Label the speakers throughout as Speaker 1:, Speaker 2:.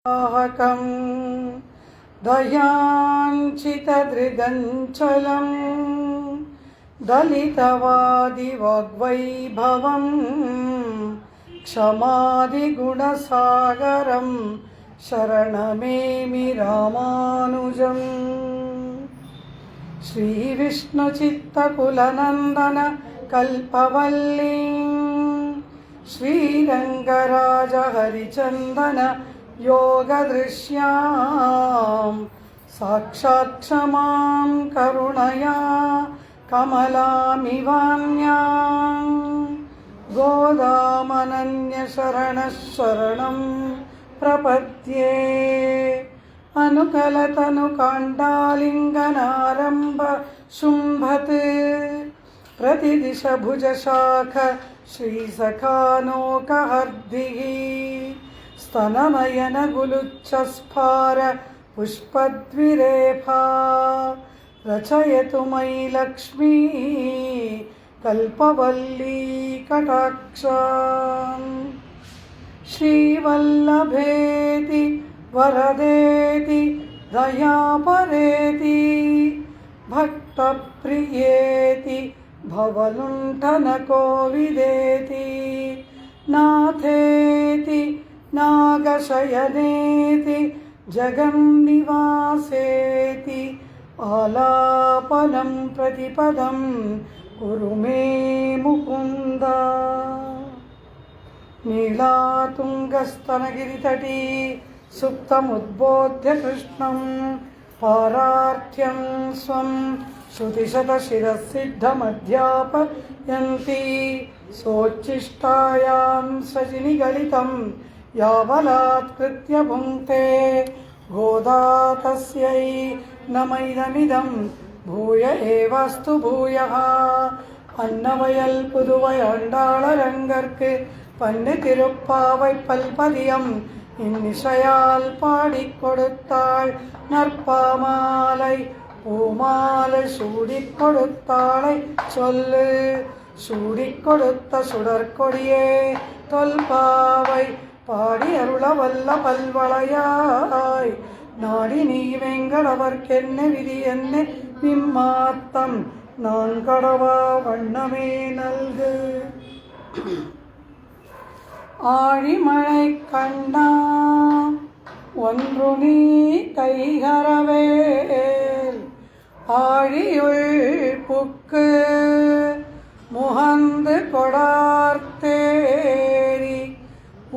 Speaker 1: आहकं दयाञ्चितदृगञ्चलं दलितवादिवाग्वैभवं क्षमादिगुणसागरं शरणमेमि रामानुजम्। श्रीविष्णुचित्तकुलनन्दन कल्पवल्लीं श्रीरङ्गराजहरिचन्दन योगदृश्यां साक्षात् क्षमां करुणया कमलामिवान्यां गोदामनन्यशरणः शरणं प्रपद्ये। अनुकलतनुकाण्डालिङ्गनारम्भ शुम्भत् प्रतिदिशभुजशाख श्रीसखानोकहर्दिः स्तननयनगुलुच्छस्फार पुष्पद्विरेफा रचयतु मयि लक्ष्मी कल्पवल्ली कटाक्षाम्। श्रीवल्लभेति वरदेति दयापरेति भक्तप्रियेति भवलुण्ठनकोविदेति नाथेति नागशयनेति जगन्निवासेति आलापनं प्रतिपदं कुरु मे मुकुन्द। नीलातुङ्गस्तनगिरितटी सुप्तमुद्बोध्य कृष्णं पारार्थ्यं स्वं श्रुतिशतशिरःसिद्धमध्यापयन्ती सोच्छिष्टायां सजिनिगलितं यावलात्कृत्य भुङ्क्ते गोदा तस्यै नमैदमिदं भूय एवास्तु भूयः। अन्नवयल पुதுவையாண்டாளரங்கற்கு பன்னு திருப்பாவை பல்பதியம் இன்னிசையால் பாடிக் கொடுத்தாள் நற்பாமாலை பூமாலை சூடிக் கொடுத்தாளை சொல்லு சூடிக் கொடுத்த சுடற்கொடியே தொல்பாவை பாடி அருள வல்ல பல்வளையாய் நாடி நீ வெங்கடவர்க்கென்ன விதி என்ன விம்மாத்தம் நான் கடவா வண்ணமே நல்கு। ஆழிமழை கண்ணா ஒன்று நீ கைகரவேல் ஆழியுள் புக்கு முகந்து கொடார்த்தேரி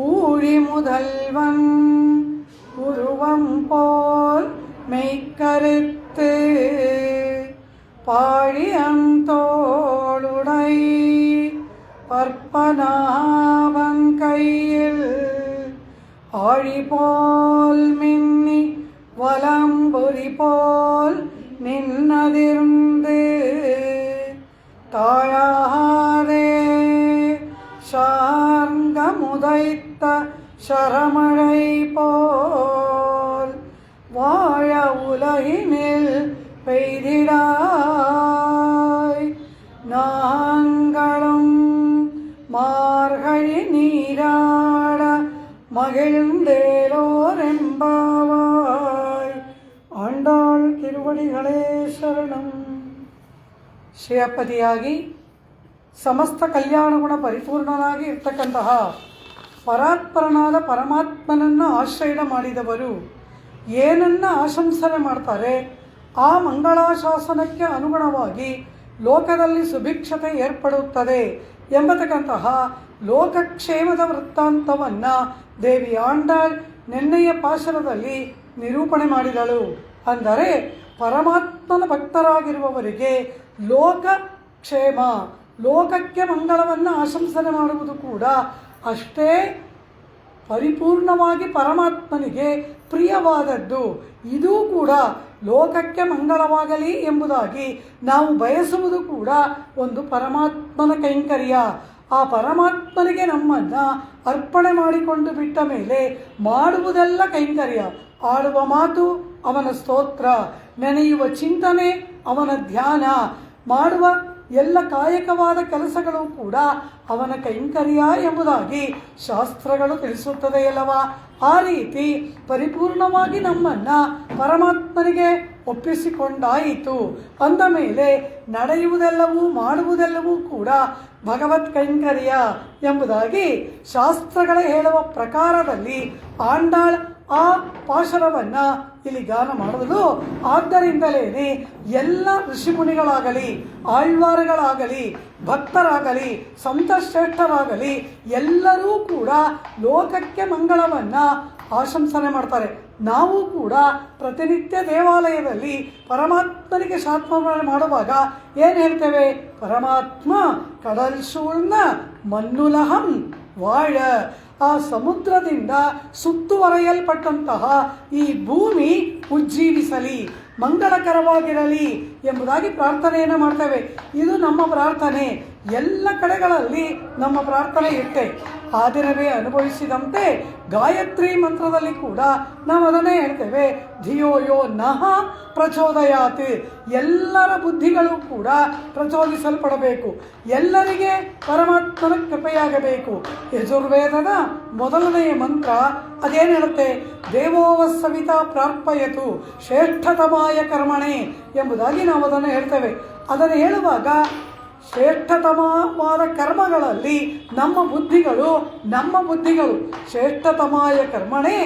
Speaker 1: ஊழி முதல்வன் உருவம் போல் மெய்க்கருத்து பாழியந்தோளுடை பற்பனாவன் கையில் ஆழி போல் மின்னி வலம்புரி போல் நின்னதிர்ந்து தாழாதே சார்ந்த முதைத்த சரமழை போல் வாழ உலகினில் பெய்திடாய் நாங்களும் மார்கழி நீராட மகிழ்ந்தேலோரெம்பாவாய்। ஆண்டாள் ತಿರುವಡಿಗಳೇ ಶರಣಂ। ಶ್ರೇಯಪದಿಯಾಗಿ ಸಮಸ್ತ ಕಲ್ಯಾಣಗುಣ ಪರಿಪೂರ್ಣನಾಗಿ ಇರ್ತಕ್ಕಂತಹ ಪರಾತ್ಪರನಾದ ಪರಮಾತ್ಮನನ್ನು ಆಶ್ರಯ ಮಾಡಿದವರು ಏನನ್ನು ಆಶಂಸನೆ ಮಾಡ್ತಾರೆ ಆ ಮಂಗಳಾಶಾಸನಕ್ಕೆ ಅನುಗುಣವಾಗಿ ಲೋಕದಲ್ಲಿ ಸುಭಿಕ್ಷತೆ ಏರ್ಪಡುತ್ತದೆ ಎಂಬತಕ್ಕಂತಹ ಲೋಕಕ್ಷೇಮದ ವೃತ್ತಾಂತವನ್ನು ದೇವಿ ಆಂಡಾಳ್ ನೆನ್ನೆಯ ಪಾಶರದಲ್ಲಿ ನಿರೂಪಣೆ ಮಾಡಿದಳು. ಅಂದರೆ ಪರಮಾತ್ಮನ ಭಕ್ತರಾಗಿರುವವರಿಗೆ ಲೋಕಕ್ಷೇಮ ಲೋಕಕ್ಕೆ ಮಂಗಳವನ್ನು ಆಶಂಸನೆ ಮಾಡುವುದು ಕೂಡ ಅಷ್ಟೇ ಪರಿಪೂರ್ಣವಾಗಿ ಪರಮಾತ್ಮನಿಗೆ ಪ್ರಿಯವಾದದ್ದು. ಇದೂ ಕೂಡ ಲೋಕಕ್ಕೆ ಮಂಗಳವಾಗಲಿ ಎಂಬುದಾಗಿ ನಾವು ಬಯಸುವುದು ಕೂಡ ಒಂದು ಪರಮಾತ್ಮನ ಕೈಂಕರ್ಯ. ಆ ಪರಮಾತ್ಮನಿಗೆ ನಮ್ಮನ್ನು ಅರ್ಪಣೆ ಮಾಡಿಕೊಂಡು ಬಿಟ್ಟ ಮೇಲೆ ಮಾಡುವುದೆಲ್ಲ ಕೈಂಕರ್ಯ. ಆಡುವ ಮಾತು ಅವನ ಸ್ತೋತ್ರ, ನೆನೆಯುವ ಚಿಂತನೆ ಅವನ ಧ್ಯಾನ, ಮಾಡುವ ಎಲ್ಲ ಕಾಯಕವಾದ ಕೆಲಸಗಳು ಕೂಡ ಅವನ ಕೈಂಕರ್ಯ ಎಂಬುದಾಗಿ ಶಾಸ್ತ್ರಗಳು ತಿಳಿಸುತ್ತದೆಯಲ್ಲವಾ. ಆ ರೀತಿ ಪರಿಪೂರ್ಣವಾಗಿ ನಮ್ಮನ್ನು ಪರಮಾತ್ಮನಿಗೆ ಒಪ್ಪಿಸಿಕೊಂಡಾಯಿತು ಅಂದ ಮೇಲೆ ನಡೆಯುವುದೆಲ್ಲವೂ ಮಾಡುವುದೆಲ್ಲವೂ ಕೂಡ ಭಗವತ್ ಕೈಂಕರ್ಯ ಎಂಬುದಾಗಿ ಶಾಸ್ತ್ರಗಳ ಹೇಳುವ ಪ್ರಕಾರದಲ್ಲಿ ಆಂಡಾಳ್ ಆ ಪಾಶರವನ್ನು ಇಲ್ಲಿ ಗಾನ ಮಾಡುವುದು. ಆದ್ದರಿಂದಲೇ ಎಲ್ಲ ಋಷಿಮುನಿಗಳಾಗಲಿ, ಆಳ್ವಾರುಗಳಾಗಲಿ, ಭಕ್ತರಾಗಲಿ, ಸಂತಶ್ರೇಷ್ಠರಾಗಲಿ ಎಲ್ಲರೂ ಕೂಡ ಲೋಕಕ್ಕೆ ಮಂಗಳವನ್ನು ಆಶಂಸನೆ ಮಾಡ್ತಾರೆ. ನಾವು ಕೂಡ ಪ್ರತಿನಿತ್ಯ ದೇವಾಲಯದಲ್ಲಿ ಪರಮಾತ್ಮನಿಗೆ ಶಾಸ್ತ್ರವನ್ನು ಮಾಡುವಾಗ ಏನು ಹೇಳ್ತೇವೆ? ಪರಮಾತ್ಮ ಕಡಲ್ ಶೂಳ್ನ ಮನ್ನುಲಹಂ ವಾಳ. ಆ ಸಮುದ್ರದಿಂದ ಸುತ್ತುವರೆಯಲ್ಪಟ್ಟಂತಹ ಈ ಭೂಮಿ ಉಜ್ಜೀವಿಸಲಿ, ಮಂಗಳಕರವಾಗಿರಲಿ ಎಂಬುದಾಗಿ ಪ್ರಾರ್ಥನೆಯನ್ನು ಮಾಡ್ತೇವೆ. ಇದು ನಮ್ಮ ಪ್ರಾರ್ಥನೆ. ಎಲ್ಲ ಕಡೆಗಳಲ್ಲಿ ನಮ್ಮ ಪ್ರಾರ್ಥನೆ ಇಟ್ಟೆ. ಆ ದಿನವೇ ಅನುಭವಿಸಿದಂತೆ ಗಾಯತ್ರಿ ಮಂತ್ರದಲ್ಲಿ ಕೂಡ ನಾವು ಅದನ್ನೇ ಹೇಳ್ತೇವೆ, ಧಿಯೋ ಯೋ ನಃ ಪ್ರಚೋದಯಾತ್. ಎಲ್ಲರ ಬುದ್ಧಿಗಳು ಕೂಡ ಪ್ರಚೋದಿಸಲ್ಪಡಬೇಕು, ಎಲ್ಲರಿಗೆ ಪರಮಾತ್ಮನ ಕೃಪೆಯಾಗಬೇಕು. ಯಜುರ್ವೇದದ ಮೊದಲನೆಯ ಮಂತ್ರ ಅದೇನು ಹೇಳುತ್ತೆ? ದೇವೋವ ಸವಿತಾ ಪ್ರಾರ್ಪಯತು ಶ್ರೇಷ್ಠತಮಾಯ ಕರ್ಮಣೆ ಎಂಬುದಾಗಿ ನಾವು ಅದನ್ನು ಹೇಳ್ತೇವೆ. ಅದನ್ನು ಹೇಳುವಾಗ ಶ್ರೇಷ್ಠತಮವಾದ ಕರ್ಮಗಳಲ್ಲಿ ನಮ್ಮ ಬುದ್ಧಿಗಳು ಶ್ರೇಷ್ಠತಮಾಯ ಕರ್ಮಣೆ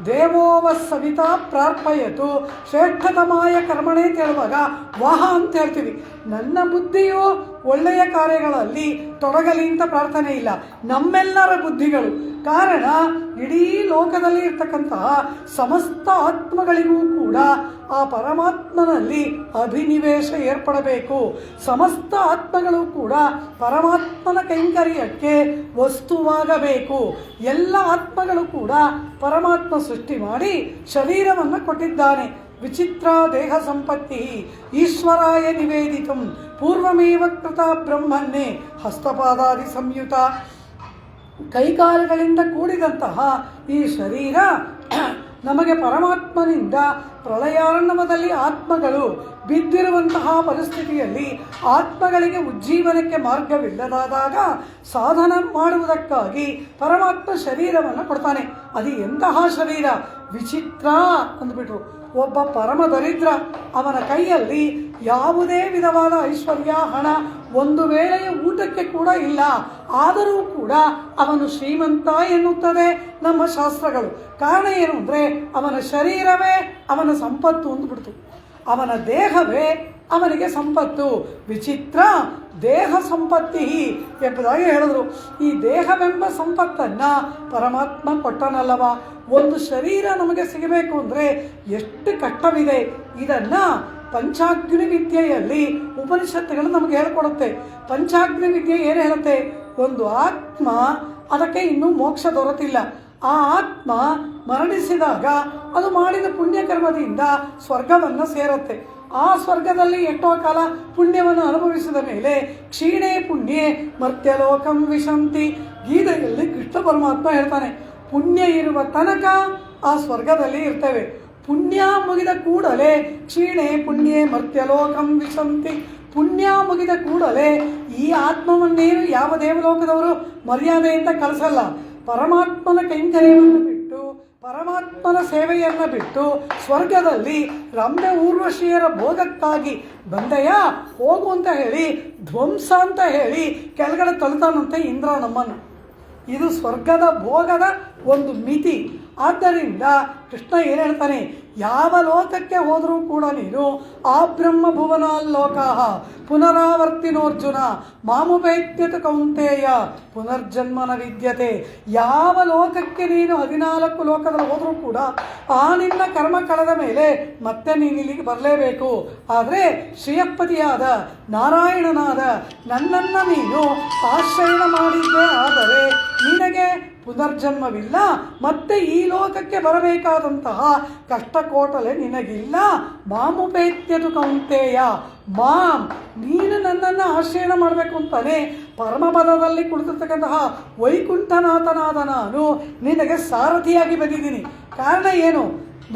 Speaker 1: ದೇವೋವ ಸವಿತಾ ಪ್ರಾರ್ಪಯತು ಶ್ರೇಷ್ಠತಮಾಯ ಕರ್ಮಣೆ ಅಂತ ಹೇಳುವಾಗ ವಾಹ ಅಂತ ಹೇಳ್ತೀವಿ. ನನ್ನ ಬುದ್ಧಿಯು ಒಳ್ಳೆಯ ಕಾರ್ಯಗಳಲ್ಲಿ ತೊಡಗಲಿ ಅಂತ ಪ್ರಾರ್ಥನೆ ಇಲ್ಲ, ನಮ್ಮೆಲ್ಲರ ಬುದ್ಧಿಗಳು. ಕಾರಣ ಇಡೀ ಲೋಕದಲ್ಲಿ ಇರ್ತಕ್ಕಂತಹ ಸಮಸ್ತ ಆತ್ಮಗಳಿಗೂ ಕೂಡ ಆ ಪರಮಾತ್ಮನಲ್ಲಿ ಅಭಿನಿವೇಶ ಏರ್ಪಡಬೇಕು. ಸಮಸ್ತ ಆತ್ಮಗಳು ಕೂಡ ಪರಮಾತ್ಮನ ಕೈಂಕರ್ಯಕ್ಕೆ ವಸ್ತುವಾಗಬೇಕು. ಎಲ್ಲ ಆತ್ಮಗಳು ಕೂಡ ಪರಮಾತ್ಮ ಸೃಷ್ಟಿ ಮಾಡಿ ಶರೀರವನ್ನು ಕೊಟ್ಟಿದ್ದಾನೆ. ವಿಚಿತ್ರ ದೇಹ ಸಂಪತ್ತಿ ಈಶ್ವರಾಯ ನಿವೇದಿತಂ ಪೂರ್ವಮೇವ ಕೃತ ಬ್ರಹ್ಮನ್ನೇ ಹಸ್ತಪಾದಾದಿ ಸಂಯುತ. ಕೈಕಾಲುಗಳಿಂದ ಕೂಡಿದಂತಹ ಈ ಶರೀರ ನಮಗೆ ಪರಮಾತ್ಮನಿಂದ ಪ್ರಳಯಾರ್ಣವದಲ್ಲಿ ಆತ್ಮಗಳು ಬಿದ್ದಿರುವಂತಹ ಪರಿಸ್ಥಿತಿಯಲ್ಲಿ ಆತ್ಮಗಳಿಗೆ ಉಜ್ಜೀವನಕ್ಕೆ ಮಾರ್ಗವಿಲ್ಲದಾದಾಗ ಸಾಧನ ಮಾಡುವುದಕ್ಕಾಗಿ ಪರಮಾತ್ಮ ಶರೀರವನ್ನು ಕೊಡ್ತಾನೆ. ಅದು ಎಂತಹ ಶರೀರ? ವಿಚಿತ್ರ ಅಂದ್ಬಿಟ್ರು. ಒಬ್ಬ ಪರಮ ದರಿದ್ರ, ಅವನ ಕೈಯಲ್ಲಿ ಯಾವುದೇ ವಿಧವಾದ ಐಶ್ವರ್ಯ, ಹಣ, ಒಂದು ವೇಳೆಯ ಊಟಕ್ಕೆ ಕೂಡ ಇಲ್ಲ. ಆದರೂ ಕೂಡ ಅವನು ಶ್ರೀಮಂತ ಎನ್ನುತ್ತದೆ ನಮ್ಮ ಶಾಸ್ತ್ರಗಳು. ಕಾರಣ ಏನು ಅಂದರೆ ಅವನ ಶರೀರವೇ ಅವನ ಸಂಪತ್ತು ಅಂದ್ಬಿಡ್ತು. ಅವನ ದೇಹವೇ ಅವನಿಗೆ ಸಂಪತ್ತು. ವಿಚಿತ್ರ ದೇಹ ಸಂಪತ್ತಿ ಎಂಬುದಾಗಿ ಹೇಳಿದ್ರು. ಈ ದೇಹವೆಂಬ ಸಂಪತ್ತನ್ನು ಪರಮಾತ್ಮ ಕೊಟ್ಟನಲ್ಲವ. ಒಂದು ಶರೀರ ನಮಗೆ ಸಿಗಬೇಕು ಅಂದರೆ ಎಷ್ಟು ಕಷ್ಟವಿದೆ. ಇದನ್ನು ಪಂಚಾಗ್ನಿ ವಿದ್ಯೆಯಲ್ಲಿ ಉಪನಿಷತ್ತುಗಳು ನಮಗೆ ಹೇಳ್ಕೊಡುತ್ತೆ. ಪಂಚಾಗ್ನಿ ವಿದ್ಯೆ ಏನು ಹೇಳುತ್ತೆ? ಒಂದು ಆತ್ಮ, ಅದಕ್ಕೆ ಇನ್ನೂ ಮೋಕ್ಷ ದೊರೆತಿಲ್ಲ. ಆ ಆತ್ಮ ಮರಣಿಸಿದಾಗ ಅದು ಮಾಡಿದ ಪುಣ್ಯಕರ್ಮದಿಂದ ಸ್ವರ್ಗವನ್ನು ಸೇರುತ್ತೆ. ಆ ಸ್ವರ್ಗದಲ್ಲಿ ಎಷ್ಟೋ ಕಾಲ ಪುಣ್ಯವನ್ನು ಅನುಭವಿಸಿದ ಮೇಲೆ ಕ್ಷೀಣೇ ಪುಣ್ಯೇ ಮರ್ತ್ಯಲೋಕಂ ವಿಶಂತಿ. ಗೀತೆಯಲ್ಲಿ ಕೃಷ್ಣ ಪರಮಾತ್ಮ ಹೇಳ್ತಾನೆ, ಪುಣ್ಯ ಇರುವ ತನಕ ಆ ಸ್ವರ್ಗದಲ್ಲಿ ಇರ್ತೇವೆ. ಪುಣ್ಯ ಮುಗಿದ ಕೂಡಲೇ ಕ್ಷೀಣೆ ಪುಣ್ಯೇ ಮರ್ತ್ಯಲೋಕಂ ವಿಶಂತಿ. ಪುಣ್ಯ ಮುಗಿದ ಕೂಡಲೇ ಈ ಆತ್ಮವನ್ನೇನು ಯಾವ ದೇವಲೋಕದವರು ಮರ್ಯಾದೆಯಿಂದ ಕಳಿಸಲ್ಲ. ಪರಮಾತ್ಮನ ಕೈಂಕರ್ಯವನ್ನು ಬಿಟ್ಟು, ಪರಮಾತ್ಮನ ಸೇವೆಯನ್ನು ಬಿಟ್ಟು ಸ್ವರ್ಗದಲ್ಲಿ ರಂಭೆ ಊರ್ವಶಿಯರ ಭೋಗಕ್ಕಾಗಿ ಬಂದೆಯ ಹೋಗು ಅಂತ ಹೇಳಿ, ಧ್ವಂಸ ಅಂತ ಹೇಳಿ ಕೆಳಗಡೆ ತಳ್ತಾನಂತೆ ಇಂದ್ರ ನಮ್ಮನ್ನು. ಇದು ಸ್ವರ್ಗದ ಭೋಗದ ಒಂದು ಮಿತಿ. ಆದ್ದರಿಂದ ಕೃಷ್ಣ ಏನು ಹೇಳ್ತಾನೆ? ಯಾವ ಲೋಕಕ್ಕೆ ಹೋದರೂ ಕೂಡ ನೀನು ಆ ಬ್ರಹ್ಮ ಭುವನಾಲ್ಲೋಕ ಪುನರಾವರ್ತಿನೋರ್ಜುನ ಮಾಮುಪೈತ್ಯತ ಕೌಂತೆಯ ಪುನರ್ಜನ್ಮನ ವಿದ್ಯತೆ. ಯಾವ ಲೋಕಕ್ಕೆ ನೀನು 14 ಲೋಕದಲ್ಲಿ ಹೋದರೂ ಕೂಡ ಆ ನಿನ್ನ ಕರ್ಮ ಕಳೆದ ಮೇಲೆ ಮತ್ತೆ ನೀನು ಇಲ್ಲಿಗೆ ಬರಲೇಬೇಕು. ಆದರೆ ಶ್ರೀಯಪ್ಪತಿಯಾದ ನಾರಾಯಣನಾದ ನನ್ನನ್ನು ನೀನು ಆಶ್ರಯಣ ಮಾಡಿದ್ದೇ ಆದರೆ ನಿನಗೆ ಪುನರ್ಜನ್ಮವಿಲ್ಲ, ಮತ್ತೆ ಈ ಲೋಕಕ್ಕೆ ಬರಬೇಕಾದಂತಹ ಕಷ್ಟಕೋಟಲೆ ನಿನಗಿಲ್ಲ. ಮಾಮುಪೇತ್ಯದು ಕೌಂತೆಯ, ಮಾಂ ನೀನು ನನ್ನನ್ನು ಆಶ್ರಯಣ ಮಾಡಬೇಕು ಅಂತಾನೆ ಪರಮಪದದಲ್ಲಿ ಕುಳಿತಿರ್ತಕ್ಕಂತಹ ವೈಕುಂಠನಾಥನಾದ ನಾನು ನಿನಗೆ ಸಾರಥಿಯಾಗಿ ಬಂದಿದ್ದೀನಿ. ಕಾರಣ ಏನು?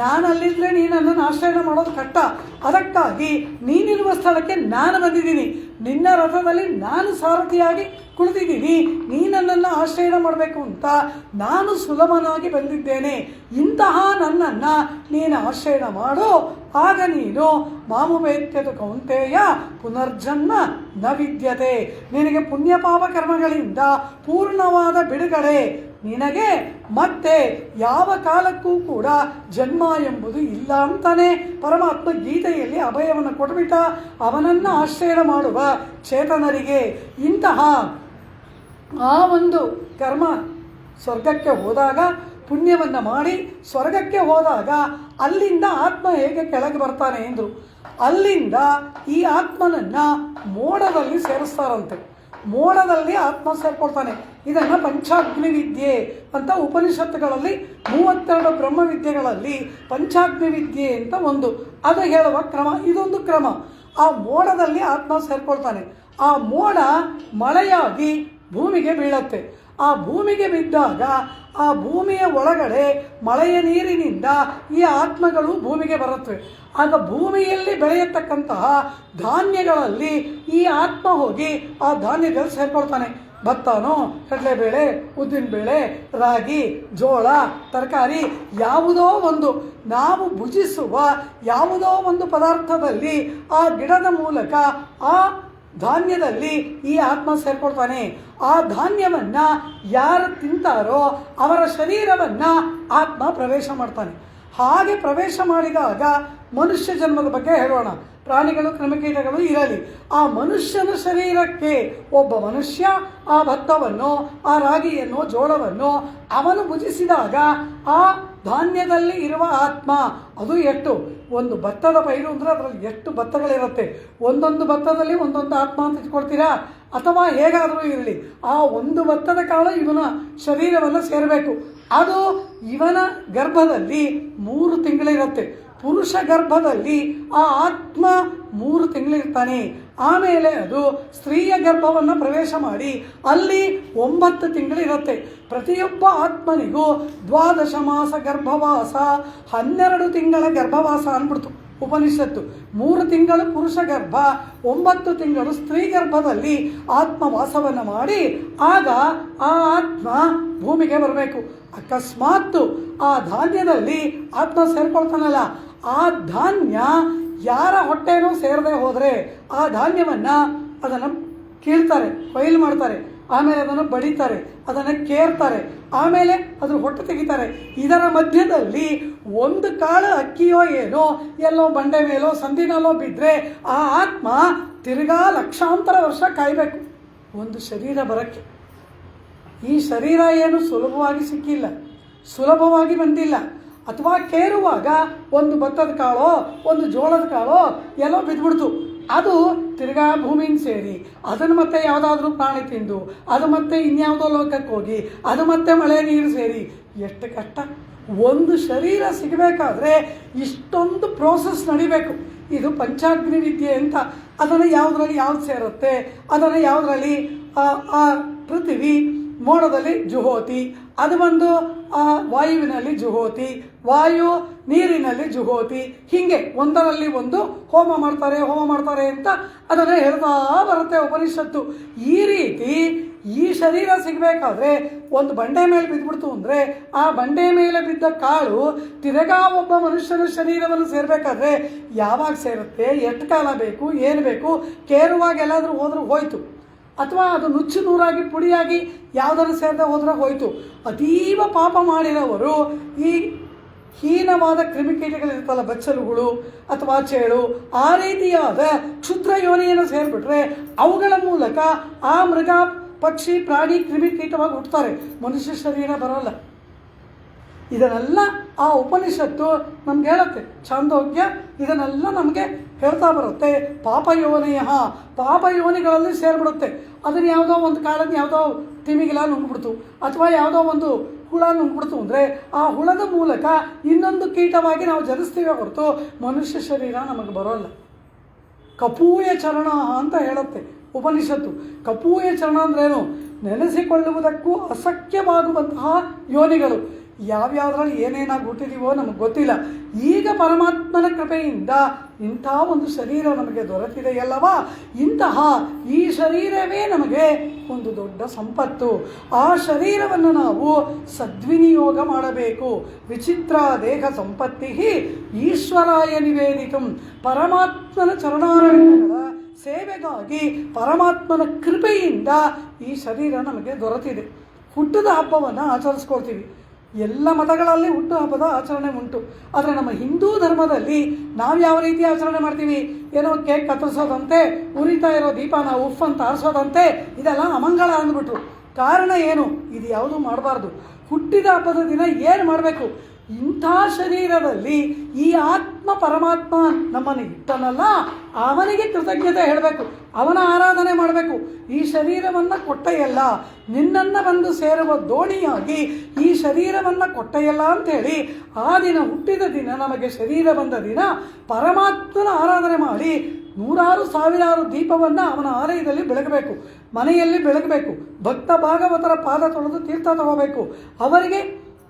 Speaker 1: ನಾನಲ್ಲಿದ್ದರೆ ನೀನು ನನ್ನನ್ನು ಆಶ್ರಯಣ ಮಾಡೋದು ಕಷ್ಟ. ಅದಕ್ಕಾಗಿ ನೀನಿರುವ ಸ್ಥಳಕ್ಕೆ ನಾನು ಬಂದಿದ್ದೀನಿ. ನಿನ್ನ ರಥದಲ್ಲಿ ನಾನು ಸಾರಥಿಯಾಗಿ ಕುಳಿತಿದ್ದೀನಿ, ನೀ ನನ್ನನ್ನು ಆಶ್ರಯಣ ಮಾಡಬೇಕು ಅಂತ ನಾನು ಸುಲಭನಾಗಿ ಬಂದಿದ್ದೇನೆ. ಇಂತಹ ನನ್ನನ್ನು ನೀನು ಆಶ್ರಯಣ ಮಾಡು, ಆಗ ನೀನು ಮಾಮುಪೇತ್ಯದ ಕೌಂತೆಯ ಪುನರ್ಜನ್ಮ ನ ವಿದ್ಯತೆ. ನಿನಗೆ ಪುಣ್ಯಪಾಪ ಕರ್ಮಗಳಿಂದ ಪೂರ್ಣವಾದ ಬಿಡುಗಡೆ, ನಿನಗೆ ಮತ್ತೆ ಯಾವ ಕಾಲಕ್ಕೂ ಕೂಡ ಜನ್ಮ ಎಂಬುದು ಇಲ್ಲ ಅಂತಾನೆ ಪರಮಾತ್ಮ ಗೀತೆಯಲ್ಲಿ ಅಭಯವನ್ನು ಕೊಟ್ಬಿಟ್ಟ. ಅವನನ್ನು ಆಶ್ರಯ ಮಾಡುವ ಚೇತನರಿಗೆ ಇಂತಹ ಆ ಒಂದು ಕರ್ಮ ಸ್ವರ್ಗಕ್ಕೆ ಹೋದಾಗ, ಪುಣ್ಯವನ್ನು ಮಾಡಿ ಸ್ವರ್ಗಕ್ಕೆ ಹೋದಾಗ ಅಲ್ಲಿಂದ ಆತ್ಮ ಹೇಗೆ ಕೆಳಗೆ ಬರ್ತಾನೆ ಎಂದರು. ಅಲ್ಲಿಂದ ಈ ಆತ್ಮನನ್ನು ಮೋಡದಲ್ಲಿ ಸೇರಿಸ್ತಾರಂತೆ. ಮೋಡದಲ್ಲಿ ಆತ್ಮ ಸೇರ್ಕೊಳ್ತಾನೆ. ಇದನ್ನು ಪಂಚಾಗ್ನಿ ವಿದ್ಯೆ ಅಂತ ಉಪನಿಷತ್ತುಗಳಲ್ಲಿ 32 ಬ್ರಹ್ಮವಿದ್ಯೆಗಳಲ್ಲಿ ಪಂಚಾಗ್ನಿ ವಿದ್ಯೆ ಅಂತ ಒಂದು ಅದು ಹೇಳುವ ಕ್ರಮ. ಇದೊಂದು ಕ್ರಮ. ಆ ಮೋಡದಲ್ಲಿ ಆತ್ಮ ಸೇರ್ಕೊಳ್ತಾನೆ. ಆ ಮೋಡ ಮಳೆಯಾಗಿ ಭೂಮಿಗೆ ಬೀಳತ್ತೆ. ಆ ಭೂಮಿಗೆ ಬಿದ್ದಾಗ ಆ ಭೂಮಿಯ ಒಳಗಡೆ ಮಳೆಯ ನೀರಿನಿಂದ ಈ ಆತ್ಮಗಳು ಭೂಮಿಗೆ ಬರುತ್ತವೆ. ಆಗ ಭೂಮಿಯಲ್ಲಿ ಬೆಳೆಯತಕ್ಕಂತಹ ಧಾನ್ಯಗಳಲ್ಲಿ ಈ ಆತ್ಮ ಹೋಗಿ ಆ ಧಾನ್ಯಗಳು ಸೇರ್ಕೊಳ್ತಾನೆ. ಭತ್ತನೋ, ಕಡಲೆಬೇಳೆ, ಉದ್ದಿನಬೇಳೆ, ರಾಗಿ, ಜೋಳ, ತರಕಾರಿ, ಯಾವುದೋ ಒಂದು ನಾವು ಭುಜಿಸುವ ಯಾವುದೋ ಒಂದು ಪದಾರ್ಥದಲ್ಲಿ ಆ ಗಿಡದ ಮೂಲಕ ಆ ಧಾನ್ಯದಲ್ಲಿ ಈ ಆತ್ಮ ಸೇರ್ಕೊಳ್ತಾನೆ. ಆ ಧಾನ್ಯವನ್ನು ಯಾರು ತಿಂತಾರೋ ಅವರ ಶರೀರವನ್ನು ಆತ್ಮ ಪ್ರವೇಶ ಮಾಡ್ತಾನೆ. ಹಾಗೆ ಪ್ರವೇಶ ಮಾಡಿದಾಗ ಮನುಷ್ಯ ಜನ್ಮದ ಬಗ್ಗೆ ಹೇಳೋಣ. ಪ್ರಾಣಿಗಳು ಕ್ರಿಮಿಕೀಟಗಳು ಇರಲಿ, ಆ ಮನುಷ್ಯನ ಶರೀರಕ್ಕೆ ಒಬ್ಬ ಮನುಷ್ಯ ಆ ಭತ್ತವನ್ನು, ಆ ರಾಗಿಯನ್ನು, ಜೋಳವನ್ನು ಅವನು ಭುಜಿಸಿದಾಗ ಆ ಧಾನ್ಯದಲ್ಲಿ ಇರುವ ಆತ್ಮ ಅದು ಎಷ್ಟು, ಒಂದು ಭತ್ತದ ಪೈರು ಅಂದರೆ ಅದರಲ್ಲಿ ಎಷ್ಟು ಭತ್ತಗಳಿರುತ್ತೆ, ಒಂದೊಂದು ಭತ್ತದಲ್ಲಿ ಒಂದೊಂದು ಆತ್ಮ ಅಂತ ಇಟ್ಕೊಳ್ತೀರಾ, ಅಥವಾ ಹೇಗಾದರೂ ಇರಲಿ ಆ ಒಂದು ಭತ್ತದ ಕಾಳು ಇವನ ಶರೀರವನ್ನು ಸೇರಬೇಕು. ಅದು ಇವನ ಗರ್ಭದಲ್ಲಿ 3 ತಿಂಗಳಿರುತ್ತೆ. ಪುರುಷ ಗರ್ಭದಲ್ಲಿ ಆ ಆತ್ಮ 3 ತಿಂಗಳಿರ್ತಾನೆ. ಆಮೇಲೆ ಅದು ಸ್ತ್ರೀಯ ಗರ್ಭವನ್ನು ಪ್ರವೇಶ ಮಾಡಿ ಅಲ್ಲಿ 9 ತಿಂಗಳಿರುತ್ತೆ. ಪ್ರತಿಯೊಬ್ಬ ಆತ್ಮನಿಗೂ 12 ಮಾಸ ಗರ್ಭವಾಸ, 12 ತಿಂಗಳ ಗರ್ಭವಾಸ ಅಂದ್ಬಿಡ್ತು ಉಪನಿಷತ್ತು. 3 ತಿಂಗಳು ಪುರುಷ ಗರ್ಭ, 9 ತಿಂಗಳು ಸ್ತ್ರೀ ಗರ್ಭದಲ್ಲಿ ಆತ್ಮ ವಾಸವನ್ನು ಮಾಡಿ ಆಗ ಆ ಆತ್ಮ ಭೂಮಿಗೆ ಬರಬೇಕು. ಅಕಸ್ಮಾತ್ ಆ ಧಾನ್ಯದಲ್ಲಿ ಆತ್ಮ ಸೇರ್ಕೊಳ್ತಾನಲ್ಲ, ಆ ಧಾನ್ಯ ಯಾರ ಹೊಟ್ಟೆನೂ ಸೇರದೆ ಹೋದರೆ ಆ ಧಾನ್ಯವನ್ನು ಅದನ್ನು ಕೀಳ್ತಾರೆ, ಕೊಯ್ಲು ಮಾಡ್ತಾರೆ, ಆಮೇಲೆ ಅದನ್ನು ಬಡಿತಾರೆ, ಅದನ್ನು ಕೇರ್ತಾರೆ, ಆಮೇಲೆ ಅದ್ರ ಹೊಟ್ಟೆ ತೆಗಿತಾರೆ. ಇದರ ಮಧ್ಯದಲ್ಲಿ ಒಂದು ಕಾಳು ಅಕ್ಕಿಯೋ ಏನೋ ಎಲ್ಲೋ ಬಂಡೆ ಮೇಲೋ ಸಂದಿನಲ್ಲೋ ಬಿದ್ದರೆ ಆ ಆತ್ಮ ತಿರ್ಗಾ ಲಕ್ಷಾಂತರ ವರ್ಷ ಕಾಯಬೇಕು ಒಂದು ಶರೀರ ಬರೋಕ್ಕೆ. ಈ ಶರೀರ ಏನು ಸುಲಭವಾಗಿ ಸಿಕ್ಕಿಲ್ಲ, ಸುಲಭವಾಗಿ ಬಂದಿಲ್ಲ. ಅಥವಾ ಕೇರುವಾಗ ಒಂದು ಭತ್ತದ ಕಾಳೋ ಒಂದು ಜೋಳದ ಕಾಳೋ ಎಲ್ಲೋ ಬಿದ್ದುಬಿಡ್ತು, ಅದು ತಿರ್ಗಾ ಭೂಮಿನ ಸೇರಿ ಅದನ್ನು ಮತ್ತೆ ಯಾವುದಾದ್ರೂ ಪ್ರಾಣಿ ತಿಂದು ಅದು ಮತ್ತೆ ಇನ್ಯಾವುದೋ ಲೋಕಕ್ಕೆ ಹೋಗಿ ಅದು ಮತ್ತೆ ಮಳೆ ನೀರು ಸೇರಿ ಎಷ್ಟು ಕಷ್ಟ. ಒಂದು ಶರೀರ ಸಿಗಬೇಕಾದ್ರೆ ಇಷ್ಟೊಂದು ಪ್ರೋಸೆಸ್ ನಡಿಬೇಕು. ಇದು ಪಂಚಾಗ್ನಿ ವಿದ್ಯೆ ಅಂತ. ಅದನ್ನು ಯಾವುದರಲ್ಲಿ ಯಾವ್ದು ಸೇರುತ್ತೆ, ಅದನ್ನು ಯಾವುದರಲ್ಲಿ ಆ ಪೃಥ್ವಿ ಮೋಡದಲ್ಲಿ ಜುಹೋತಿ, ಅದು ಬಂದು ವಾಯುವಿನಲ್ಲಿ ಜುಹೋತಿ, ವಾಯು ನೀರಿನಲ್ಲಿ ಜುಹೋತಿ, ಹೀಗೆ ಒಂದರಲ್ಲಿ ಒಂದು ಹೋಮ ಮಾಡ್ತಾರೆ ಅಂತ ಅದನ್ನು ಹೇಳ್ತಾ ಬರುತ್ತೆ ಉಪನಿಷತ್ತು. ಈ ರೀತಿ ಈ ಶರೀರ ಸಿಗಬೇಕಾದ್ರೆ ಒಂದು ಬಂಡೆ ಮೇಲೆ ಬಿದ್ದುಬಿಡ್ತು ಅಂದರೆ ಆ ಬಂಡೆ ಮೇಲೆ ಬಿದ್ದ ಕಾಳು ತಿರ್ಗಾ ಒಬ್ಬ ಮನುಷ್ಯನ ಶರೀರವನ್ನು ಸೇರಬೇಕಾದ್ರೆ ಯಾವಾಗ ಸೇರುತ್ತೆ, ಎಷ್ಟು ಕಾಲ ಬೇಕು, ಏನು ಬೇಕು, ಕೇರುವಾಗ ಎಲ್ಲಾದರೂ ಹೋದ್ರೂ ಹೋಯ್ತು, ಅಥವಾ ಅದು ನುಚ್ಚು ನೂರಾಗಿ ಪುಡಿಯಾಗಿ ಯಾವುದನ್ನು ಸೇರದೆ ಹೋದ್ರೆ ಹೋಯಿತು. ಅತೀವ ಪಾಪ ಮಾಡಿರೋವರು ಈ ಹೀನವಾದ ಕ್ರಿಮಿಕೀಟಗಳಿರ್ತಲ್ಲ, ಬಚ್ಚಲುಗಳು ಅಥವಾ ಚೇಳು, ಆ ರೀತಿಯಾದ ಕ್ಷುದ್ರ ಯೋನಿಯನ್ನು ಸೇರಿಬಿಟ್ರೆ ಅವುಗಳ ಮೂಲಕ ಆ ಮೃಗ, ಪಕ್ಷಿ, ಪ್ರಾಣಿ ಕ್ರಿಮಿಕೀಟವಾಗಿ ಹುಟ್ಟುತ್ತಾರೆ. ಮನುಷ್ಯ ಶರೀರ ಬರೋಲ್ಲ. ಇದನ್ನೆಲ್ಲ ಆ ಉಪನಿಷತ್ತು ನಮ್ಗೆ ಹೇಳುತ್ತೆ. ಛಾಂದೋಗ್ಯ ಇದನ್ನೆಲ್ಲ ನಮಗೆ ಹೇಳ್ತಾ ಬರುತ್ತೆ. ಪಾಪಯೋನಿಯ, ಪಾಪಯೋನಿಗಳಲ್ಲಿ ಸೇರಿಬಿಡುತ್ತೆ. ಅದನ್ನು ಯಾವುದೋ ಒಂದು ಕಾಲದ ಯಾವುದೋ ತಿಮಿಗಿಲ ನುಂಗ್ಬಿಡ್ತು ಅಥವಾ ಯಾವುದೋ ಒಂದು ಹುಳ ನುಂಗ್ಬಿಡ್ತು ಅಂದರೆ ಆ ಹುಳದ ಮೂಲಕ ಇನ್ನೊಂದು ಕೀಟವಾಗಿ ನಾವು ಜನಿಸ್ತೀವಿ ಹೊರತು ಮನುಷ್ಯ ಶರೀರ ನಮಗೆ ಬರೋಲ್ಲ. ಕಪೂಯ ಚರಣ ಅಂತ ಹೇಳುತ್ತೆ ಉಪನಿಷತ್ತು. ಕಪೂಯ ಚರಣ ಅಂದ್ರೇನು? ನೆನೆಸಿಕೊಳ್ಳುವುದಕ್ಕೂ ಅಸಖ್ಯವಾಗುವಂತಹ ಯೋನಿಗಳು. ಯಾವ್ಯಾವ್ದ್ರಲ್ಲಿ ಏನೇನಾಗಿ ಹುಟ್ಟಿದೀವೋ ನಮಗೆ ಗೊತ್ತಿಲ್ಲ. ಈಗ ಪರಮಾತ್ಮನ ಕೃಪೆಯಿಂದ ಇಂಥ ಒಂದು ಶರೀರ ನಮಗೆ ದೊರೆತಿದೆಯಲ್ಲವಾ, ಇಂತಹ ಈ ಶರೀರವೇ ನಮಗೆ ಒಂದು ದೊಡ್ಡ ಸಂಪತ್ತು. ಆ ಶರೀರವನ್ನು ನಾವು ಸದ್ವಿನಿಯೋಗ ಮಾಡಬೇಕು. ವಿಚಿತ್ರ ದೇಹ ಸಂಪತ್ತಿ ಈಶ್ವರಾಯ ನಿವೇದಿತು. ಪರಮಾತ್ಮನ ಚರಣಾರವಿಂದಗಳ ಸೇವೆಗಾಗಿ ಪರಮಾತ್ಮನ ಕೃಪೆಯಿಂದ ಈ ಶರೀರ ನಮಗೆ ದೊರೆತಿದೆ. ಹುಟ್ಟದ ಹಬ್ಬವನ್ನು ಆಚರಿಸ್ಕೊಳ್ತೀವಿ. ಎಲ್ಲ ಮತಗಳಲ್ಲಿ ಹುಟ್ಟು ಹಬ್ಬದ ಆಚರಣೆ ಉಂಟು. ಆದರೆ ನಮ್ಮ ಹಿಂದೂ ಧರ್ಮದಲ್ಲಿ ನಾವು ಯಾವ ರೀತಿ ಆಚರಣೆ ಮಾಡ್ತೀವಿ, ಏನೋ ಕೇಕ್ ಕತ್ತರಿಸೋದಂತೆ, ಉರಿತಾ ಇರೋ ದೀಪನ ಉಫ್ ಅಂತ ಆರಿಸೋದಂತೆ, ಇದೆಲ್ಲ ಅಮಂಗಳ ಅಂದ್ಬಿಟ್ರು. ಕಾರಣ ಏನು? ಇದು ಯಾವುದೂ ಮಾಡಬಾರ್ದು. ಹುಟ್ಟಿದ ಹಬ್ಬದ ದಿನ ಏನು ಮಾಡಬೇಕು? ಇಂಥ ಶರೀರದಲ್ಲಿ ಈ ಆತ್ಮ ಪರಮಾತ್ಮ ನಮ್ಮನ್ನು ಇಟ್ಟನಲ್ಲ, ಅವನಿಗೆ ಕೃತಜ್ಞತೆ ಹೇಳಬೇಕು, ಅವನ ಆರಾಧನೆ ಮಾಡಬೇಕು. ಈ ಶರೀರವನ್ನು ಕೊಟ್ಟೆಯಲ್ಲ, ನಿನ್ನನ್ನು ಬಂದು ಸೇರುವ ದೋಣಿಯಾಗಿ ಈ ಶರೀರವನ್ನು ಕೊಟ್ಟೆಯಲ್ಲ ಅಂಥೇಳಿ ಆ ದಿನ, ಹುಟ್ಟಿದ ದಿನ, ನಮಗೆ ಶರೀರ ಬಂದ ದಿನ ಪರಮಾತ್ಮನ ಆರಾಧನೆ ಮಾಡಿ ನೂರಾರು ಸಾವಿರಾರು ದೀಪವನ್ನು ಅವನ ಆಲಯದಲ್ಲಿ ಬೆಳಗಬೇಕು, ಮನೆಯಲ್ಲಿ ಬೆಳಗಬೇಕು. ಭಕ್ತ ಭಾಗವತರ ಪಾದ ತೊಳೆದು ತೀರ್ಥ ತಗೋಬೇಕು, ಅವರಿಗೆ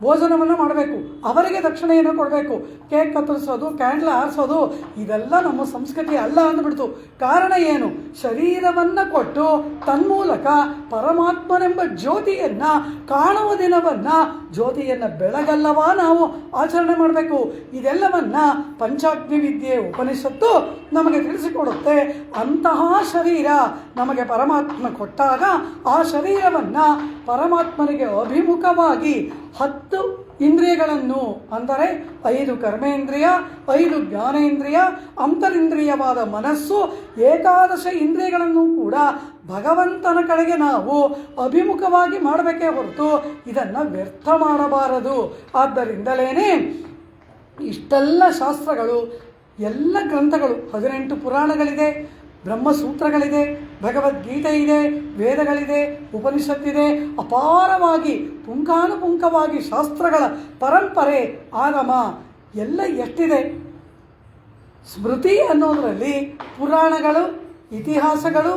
Speaker 1: ಭೋಜನವನ್ನು ಮಾಡಬೇಕು, ಅವರಿಗೆ ದಕ್ಷಿಣೆಯನ್ನು ಕೊಡಬೇಕು. ಕೇಕ್ ಕತ್ತರಿಸೋದು, ಕ್ಯಾಂಡ್ಲ್ ಆರಿಸೋದು ಇದೆಲ್ಲ ನಮ್ಮ ಸಂಸ್ಕೃತಿ ಅಲ್ಲ ಅಂದ್ಬಿಡ್ತು. ಕಾರಣ ಏನು? ಶರೀರವನ್ನು ಕೊಟ್ಟು ತನ್ಮೂಲಕ ಪರಮಾತ್ಮನೆಂಬ ಜ್ಯೋತಿಯನ್ನು ಕಾಣುವ ದಿನವನ್ನು, ಜ್ಯೋತಿಯನ್ನು ಬೆಳಗಲ್ಲವಾ ನಾವು ಆಚರಣೆ ಮಾಡಬೇಕು. ಇದೆಲ್ಲವನ್ನ ಪಂಚಾಗ್ನಿ ವಿದ್ಯೆ ಉಪನಿಷತ್ತು ನಮಗೆ ತಿಳಿಸಿಕೊಡುತ್ತೆ. ಅಂತಹ ಶರೀರ ನಮಗೆ ಪರಮಾತ್ಮ ಕೊಟ್ಟಾಗ ಆ ಶರೀರವನ್ನು ಪರಮಾತ್ಮನಿಗೆ ಅಭಿಮುಖವಾಗಿ 10 ಇಂದ್ರಿಯಗಳನ್ನು, ಅಂದರೆ 5 ಕರ್ಮೇಂದ್ರಿಯ, 5 ಜ್ಞಾನೇಂದ್ರಿಯ, ಅಂತರಿಂದ್ರಿಯವಾದ ಮನಸ್ಸು, 11 ಇಂದ್ರಿಯಗಳನ್ನು ಕೂಡ ಭಗವಂತನ ಕಡೆಗೆ ನಾವು ಅಭಿಮುಖವಾಗಿ ಮಾಡಬೇಕೇ ಹೊರತು ಇದನ್ನು ವ್ಯರ್ಥ ಮಾಡಬಾರದು. ಆದ್ದರಿಂದಲೇ ಇಷ್ಟೆಲ್ಲ ಶಾಸ್ತ್ರಗಳು, ಎಲ್ಲ ಗ್ರಂಥಗಳು, 18 ಪುರಾಣಗಳಿದೆ, ಬ್ರಹ್ಮಸೂತ್ರಗಳಿದೆ, ಭಗವದ್ಗೀತೆ ಇದೆ, ವೇದಗಳಿದೆ, ಉಪನಿಷತ್ತಿದೆ. ಅಪಾರವಾಗಿ ಪುಂಖಾನುಪುಂಖವಾಗಿ ಶಾಸ್ತ್ರಗಳ ಪರಂಪರೆ, ಆಗಮ ಎಲ್ಲ ಎಷ್ಟಿದೆ. ಸ್ಮೃತಿ ಅನ್ನೋದರಲ್ಲಿ ಪುರಾಣಗಳು, ಇತಿಹಾಸಗಳು,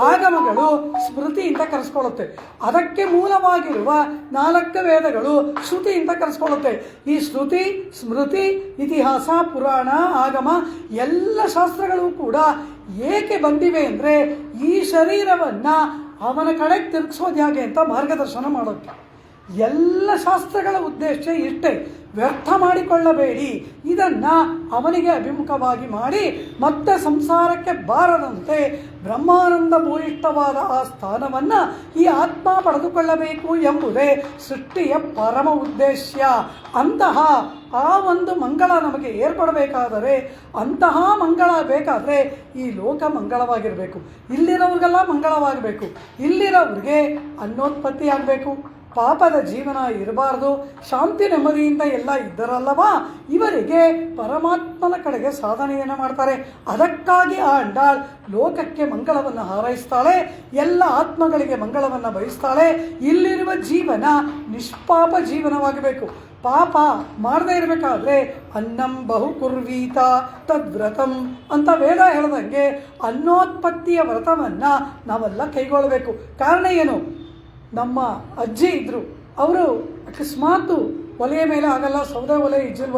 Speaker 1: ಆಗಮಗಳು ಸ್ಮೃತಿ ಅಂತ ಕರೆಸ್ಕೊಳ್ಳುತ್ತೆ. ಅದಕ್ಕೆ ಮೂಲವಾಗಿರುವ 4 ವೇದಗಳು ಶ್ರುತಿ ಅಂತ ಕರೆಸ್ಕೊಳ್ಳುತ್ತೆ. ಈ ಶ್ರುತಿ, ಸ್ಮೃತಿ, ಇತಿಹಾಸ, ಪುರಾಣ, ಆಗಮ ಎಲ್ಲ ಶಾಸ್ತ್ರಗಳು ಕೂಡ ಏಕೆ ಬಂದಿವೆ ಅಂದರೆ ಈ ಶರೀರವನ್ನು ಅವನ ಕಡೆಗೆ ತಿರುಗಿಸೋದು ಹೇಗೆ ಅಂತ ಮಾರ್ಗದರ್ಶನ ಮಾಡೋಕ್ಕೆ. ಎಲ್ಲ ಶಾಸ್ತ್ರಗಳ ಉದ್ದೇಶ ಇಷ್ಟೇ, ವ್ಯರ್ಥ ಮಾಡಿಕೊಳ್ಳಬೇಡಿ, ಇದನ್ನು ಅವನಿಗೆ ಅಭಿಮುಖವಾಗಿ ಮಾಡಿ ಮತ್ತೆ ಸಂಸಾರಕ್ಕೆ ಬಾರದಂತೆ ಬ್ರಹ್ಮಾನಂದ ಭೂಯಿಷ್ಠವಾದ ಆ ಸ್ಥಾನವನ್ನು ಈ ಆತ್ಮ ಪಡೆದುಕೊಳ್ಳಬೇಕು ಎಂಬುದೇ ಸೃಷ್ಟಿಯ ಪರಮ ಉದ್ದೇಶ. ಅಂತಹ ಆ ಒಂದು ಮಂಗಳ ನಮಗೆ ಏರ್ಪಡಬೇಕಾದರೆ, ಅಂತಹ ಮಂಗಳ ಬೇಕಾದರೆ ಈ ಲೋಕ ಮಂಗಳವಾಗಿರಬೇಕು, ಇಲ್ಲಿರೋರಿಗೆಲ್ಲ ಮಂಗಳವಾಗಬೇಕು, ಇಲ್ಲಿರೋರಿಗೆ ಅನ್ನೋತ್ಪತ್ತಿ ಆಗಬೇಕು, ಪಾಪದ ಜೀವನ ಇರಬಾರ್ದು, ಶಾಂತಿ ನೆಮ್ಮದಿಯಿಂದ ಎಲ್ಲ ಇದ್ದರಲ್ಲವಾ ಇವರಿಗೆ ಪರಮಾತ್ಮನ ಕಡೆಗೆ ಸಾಧನೆಯನ್ನು ಮಾಡ್ತಾರೆ. ಅದಕ್ಕಾಗಿ ಆ ಅಂಡಾಳ್ ಲೋಕಕ್ಕೆ ಮಂಗಳವನ್ನು ಹಾರೈಸ್ತಾಳೆ, ಎಲ್ಲ ಆತ್ಮಗಳಿಗೆ ಮಂಗಳವನ್ನು ಬಯಸ್ತಾಳೆ. ಇಲ್ಲಿರುವ ಜೀವನ ನಿಷ್ಪಾಪ ಜೀವನವಾಗಬೇಕು. ಪಾಪ ಮಾಡದೇ ಇರಬೇಕಾದ್ರೆ ಅನ್ನಂ ಬಹು ಕುರ್ವೀತ ತದ್ವ್ರತಂ ಅಂತ ವೇದ ಹೇಳ್ದಂಗೆ ಅನ್ನೋತ್ಪತ್ತಿಯ ವ್ರತವನ್ನು ನಾವೆಲ್ಲ ಕೈಗೊಳ್ಳಬೇಕು. ಕಾರಣ ಏನು? ನಮ್ಮ ಅಜ್ಜಿ ಇದ್ದರು, ಅವರು ಅಕಸ್ಮಾತು ಒಲೆಯ ಮೇಲೆ ಆಗಲ್ಲ, ಸೌದೆ ಒಲೆ, ಇಜ್ಜಲ್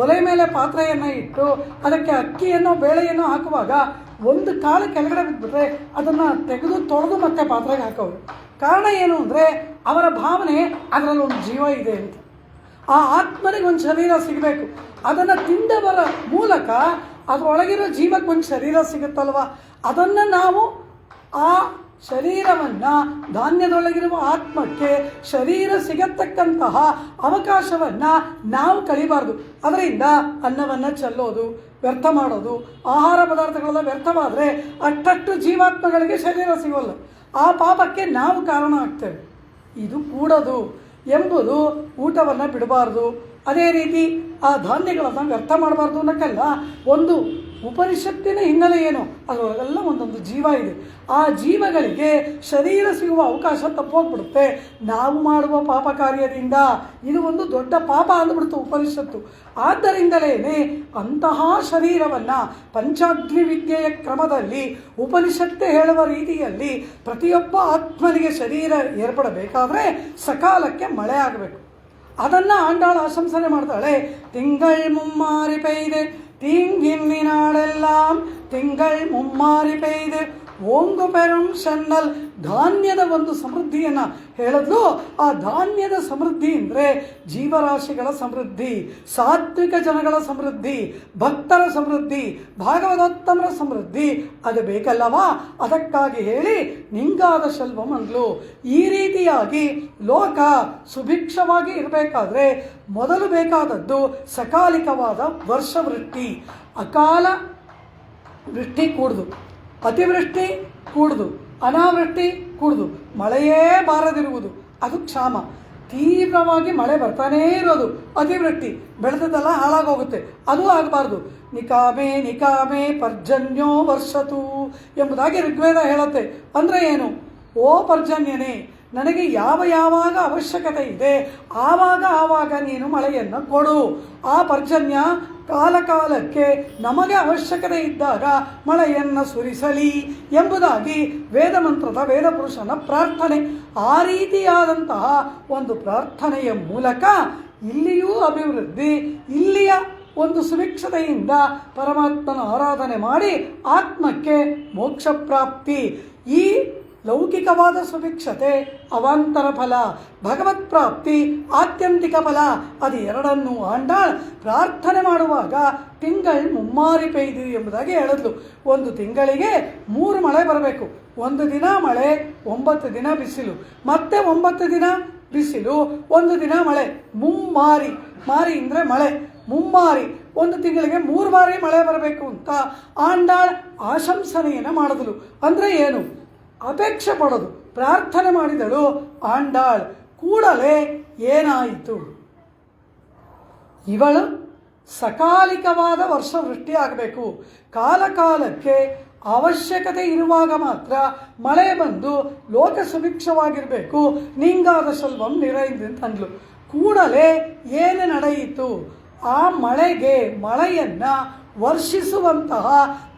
Speaker 1: ಒಲೆ ಮೇಲೆ ಪಾತ್ರೆಯನ್ನು ಇಟ್ಟು ಅದಕ್ಕೆ ಅಕ್ಕಿಯನ್ನು ಬೇಳೆಯನ್ನು ಹಾಕುವಾಗ ಒಂದು ಕಾಳು ಕೆಳಗಡೆ ಬಿದ್ದುಬಿಟ್ರೆ ಅದನ್ನು ತೆಗೆದು ತೊಳೆದು ಮತ್ತೆ ಪಾತ್ರೆಗೆ ಹಾಕೋರು. ಕಾರಣ ಏನು ಅಂದರೆ ಅವರ ಭಾವನೆ ಅದರಲ್ಲಿ ಒಂದು ಜೀವ ಇದೆ ಅಂತ. ಆ ಆತ್ಮನಿಗೆ ಒಂದು ಶರೀರ ಸಿಗಬೇಕು, ಅದನ್ನು ತಿಂದವರ ಮೂಲಕ ಅದರೊಳಗಿರೋ ಜೀವಕ್ಕೆ ಒಂದು ಶರೀರ ಸಿಗುತ್ತಲ್ವ, ಅದನ್ನು ನಾವು ಆ ಶರೀರವನ್ನು, ಧಾನ್ಯದೊಳಗಿರುವ ಆತ್ಮಕ್ಕೆ ಶರೀರ ಸಿಗತಕ್ಕಂತಹ ಅವಕಾಶವನ್ನು ನಾವು ಕಳಿಬಾರ್ದು. ಅದರಿಂದ ಅನ್ನವನ್ನು ಚೆಲ್ಲೋದು, ವ್ಯರ್ಥ ಮಾಡೋದು, ಆಹಾರ ಪದಾರ್ಥಗಳೆಲ್ಲ ವ್ಯರ್ಥವಾದರೆ ಅಷ್ಟಷ್ಟು ಜೀವಾತ್ಮಗಳಿಗೆ ಶರೀರ ಸಿಗೋಲ್ಲ. ಆ ಪಾಪಕ್ಕೆ ನಾವು ಕಾರಣ ಆಗ್ತೇವೆ. ಇದು ಕೂಡದು ಎಂಬುದು ಊಟವನ್ನು ಬಿಡಬಾರ್ದು. ಅದೇ ರೀತಿ ಆ ಧಾನ್ಯಗಳನ್ನು ವ್ಯರ್ಥ ಮಾಡಬಾರ್ದು ಅನ್ನೋಕ್ಕೆಲ್ಲ ಒಂದು ಉಪನಿಷತ್ತಿನ ಹಿನ್ನೆಲೆ ಏನು, ಅದರೊಳಗೆಲ್ಲ ಒಂದೊಂದು ಜೀವ ಇದೆ. ಆ ಜೀವಗಳಿಗೆ ಶರೀರ ಸಿಗುವ ಅವಕಾಶ ತಪ್ಪೋಗ್ಬಿಡುತ್ತೆ ನಾವು ಮಾಡುವ ಪಾಪ ಕಾರ್ಯದಿಂದ. ಇದು ಒಂದು ದೊಡ್ಡ ಪಾಪ ಅಂದ್ಬಿಡ್ತು ಉಪನಿಷತ್ತು. ಆದ್ದರಿಂದಲೇ ಅಂತಹ ಶರೀರವನ್ನು ಪಂಚಾಗ್ನಿ ವಿದ್ಯೆಯ ಕ್ರಮದಲ್ಲಿ ಉಪನಿಷತ್ತೇ ಹೇಳುವ ರೀತಿಯಲ್ಲಿ ಪ್ರತಿಯೊಬ್ಬ ಆತ್ಮನಿಗೆ ಶರೀರ ಏರ್ಪಡಬೇಕಾದ್ರೆ ಸಕಾಲಕ್ಕೆ ಮಳೆ ಆಗಬೇಕು. ಅದನ್ನು ಆಂಡಾಳು ಆಶಂಸನೆ ಮಾಡ್ತಾಳೆ. ತಿಂಗಳ್ ಮುಮ್ಮಾರಿ ಪೆಯ್ದೆ ತೀಂಗಿನ್ನಿನಾಡೆல்லாம் ತಿಂಗಳ್ ಮುಮ್ಮಾರಿ ಪೆಯ್ದೆ ಓಂಗು ಪೆರುಂ ಶನ್ನಲ್. ಧಾನ್ಯದ ಒಂದು ಸಮೃದ್ಧಿಯನ್ನು ಹೇಳಿದ್ಲು. ಆ ಧಾನ್ಯದ ಸಮೃದ್ಧಿ ಅಂದರೆ ಜೀವರಾಶಿಗಳ ಸಮೃದ್ಧಿ, ಸಾತ್ವಿಕ ಜನಗಳ ಸಮೃದ್ಧಿ, ಭಕ್ತರ ಸಮೃದ್ಧಿ, ಭಾಗವತೋತ್ತಮರ ಸಮೃದ್ಧಿ ಅದು ಬೇಕಲ್ಲವಾ? ಅದಕ್ಕಾಗಿ ಹೇಳಿ ನಿಂಗಾದ ಶಲ್ವಂ ಅಂದ್ಲು. ಈ ರೀತಿಯಾಗಿ ಲೋಕ ಸುಭಿಕ್ಷವಾಗಿ ಇರಬೇಕಾದ್ರೆ ಮೊದಲು ಬೇಕಾದದ್ದು ಸಕಾಲಿಕವಾದ ವರ್ಷವೃಷ್ಟಿ. ಅಕಾಲ ವೃಷ್ಟಿ ಕೂಡುದು, ಅತಿವೃಷ್ಟಿ ಕೂಡುದು, ಅನಾವೃಷ್ಟಿ ಕೂಡುದು, ಮಳೆಯೇ ಬಾರದಿರುವುದು ಅದು ಕ್ಷಾಮ. ತೀವ್ರವಾಗಿ ಮಳೆ ಬರ್ತಾನೇ ಇರೋದು ಅತಿವೃಷ್ಟಿ, ಬೆಳೆದದ್ದೆಲ್ಲ ಹಾಳಾಗೋಗುತ್ತೆ, ಅದು ಆಗಬಾರ್ದು. ನಿಕಾಮೆ ನಿಕಾಮೆ ಪರ್ಜನ್ಯೋ ವರ್ಷತು ಎಂಬುದಾಗಿ ಋಗ್ವೇದ ಹೇಳುತ್ತೆ. ಅಂದರೆ ಏನು? ಓ ಪರ್ಜನ್ಯನೇ, ನನಗೆ ಯಾವಾಗ ಅವಶ್ಯಕತೆ ಇದೆ ಆವಾಗ ನೀನು ಮಳೆಯನ್ನು ಕೊಡು. ಆ ಪರ್ಜನ್ಯ ಕಾಲಕಾಲಕ್ಕೆ ನಮಗೆ ಅವಶ್ಯಕತೆ ಇದ್ದಾಗ ಮಳೆಯನ್ನು ಸುರಿಸಲಿ ಎಂಬುದಾಗಿ ವೇದಮಂತ್ರದ ವೇದಪುರುಷನ ಪ್ರಾರ್ಥನೆ. ಆ ರೀತಿಯಾದಂತಹ ಒಂದು ಪ್ರಾರ್ಥನೆಯ ಮೂಲಕ ಇಲ್ಲಿಯೂ ಅಭಿವೃದ್ಧಿ, ಇಲ್ಲಿಯ ಒಂದು ಸುಭಿಕ್ಷತೆಯಿಂದ ಪರಮಾತ್ಮನ ಆರಾಧನೆ ಮಾಡಿ ಆತ್ಮಕ್ಕೆ ಮೋಕ್ಷ ಪ್ರಾಪ್ತಿ. ಈ ಲೌಕಿಕವಾದ ಸುಭಿಕ್ಷತೆ ಅವಾಂತರ ಫಲ, ಭಗವತ್ ಪ್ರಾಪ್ತಿ ಆತ್ಯಂತಿಕ ಫಲ. ಅದು ಎರಡನ್ನೂ ಆಂಡಾಳ್ ಪ್ರಾರ್ಥನೆ ಮಾಡುವಾಗ ತಿಂಗಳು ಮುಮ್ಮಾರಿ ಪೆಯ್ದು ಎಂಬುದಾಗಿ ಹೇಳಿದ್ಲು. ಒಂದು ತಿಂಗಳಿಗೆ 3 ಮಳೆ ಬರಬೇಕು. 1 ದಿನ ಮಳೆ, 9 ದಿನ ಬಿಸಿಲು, ಮತ್ತೆ 9 ದಿನ ಬಿಸಿಲು, 1 ದಿನ ಮಳೆ. ಮುಮ್ಮಾರಿ, ಮಾರಿ ಅಂದರೆ ಮಳೆ, ಮುಮ್ಮಾರಿ. ಒಂದು ತಿಂಗಳಿಗೆ 3 ಬಾರಿ ಮಳೆ ಬರಬೇಕು ಅಂತ ಆಂಡಾಳ್ ಆಶಂಸನೆಯನ್ನು ಮಾಡಿದಳು. ಅಂದರೆ ಏನು? ಅಪೇಕ್ಷೆ ಪಡೋದು, ಪ್ರಾರ್ಥನೆ ಮಾಡಿದಳು ಆಂಡಾಳ್. ಕೂಡಲೇ ಏನಾಯಿತು? ಇವಳು ಸಕಾಲಿಕವಾದ ವರ್ಷವೃಷ್ಟಿ ಆಗಬೇಕು. ಕಾಲಕಾಲಕ್ಕೆ ಅವಶ್ಯಕತೆ ಇರುವಾಗ ಮಾತ್ರ ಮಳೆ ಬಂದು ಲೋಕ ಸುಭಿಕ್ಷವಾಗಿರಬೇಕು. ನಿಂಗಾದ ಶಲ್ವಂ ನಿರೈಂದು ಅಂತಂದ್ಲು. ಕೂಡಲೇ ಏನು ನಡೆಯಿತು? ಆ ಮಳೆಯನ್ನು ವರ್ಷಿಸುವಂತಹ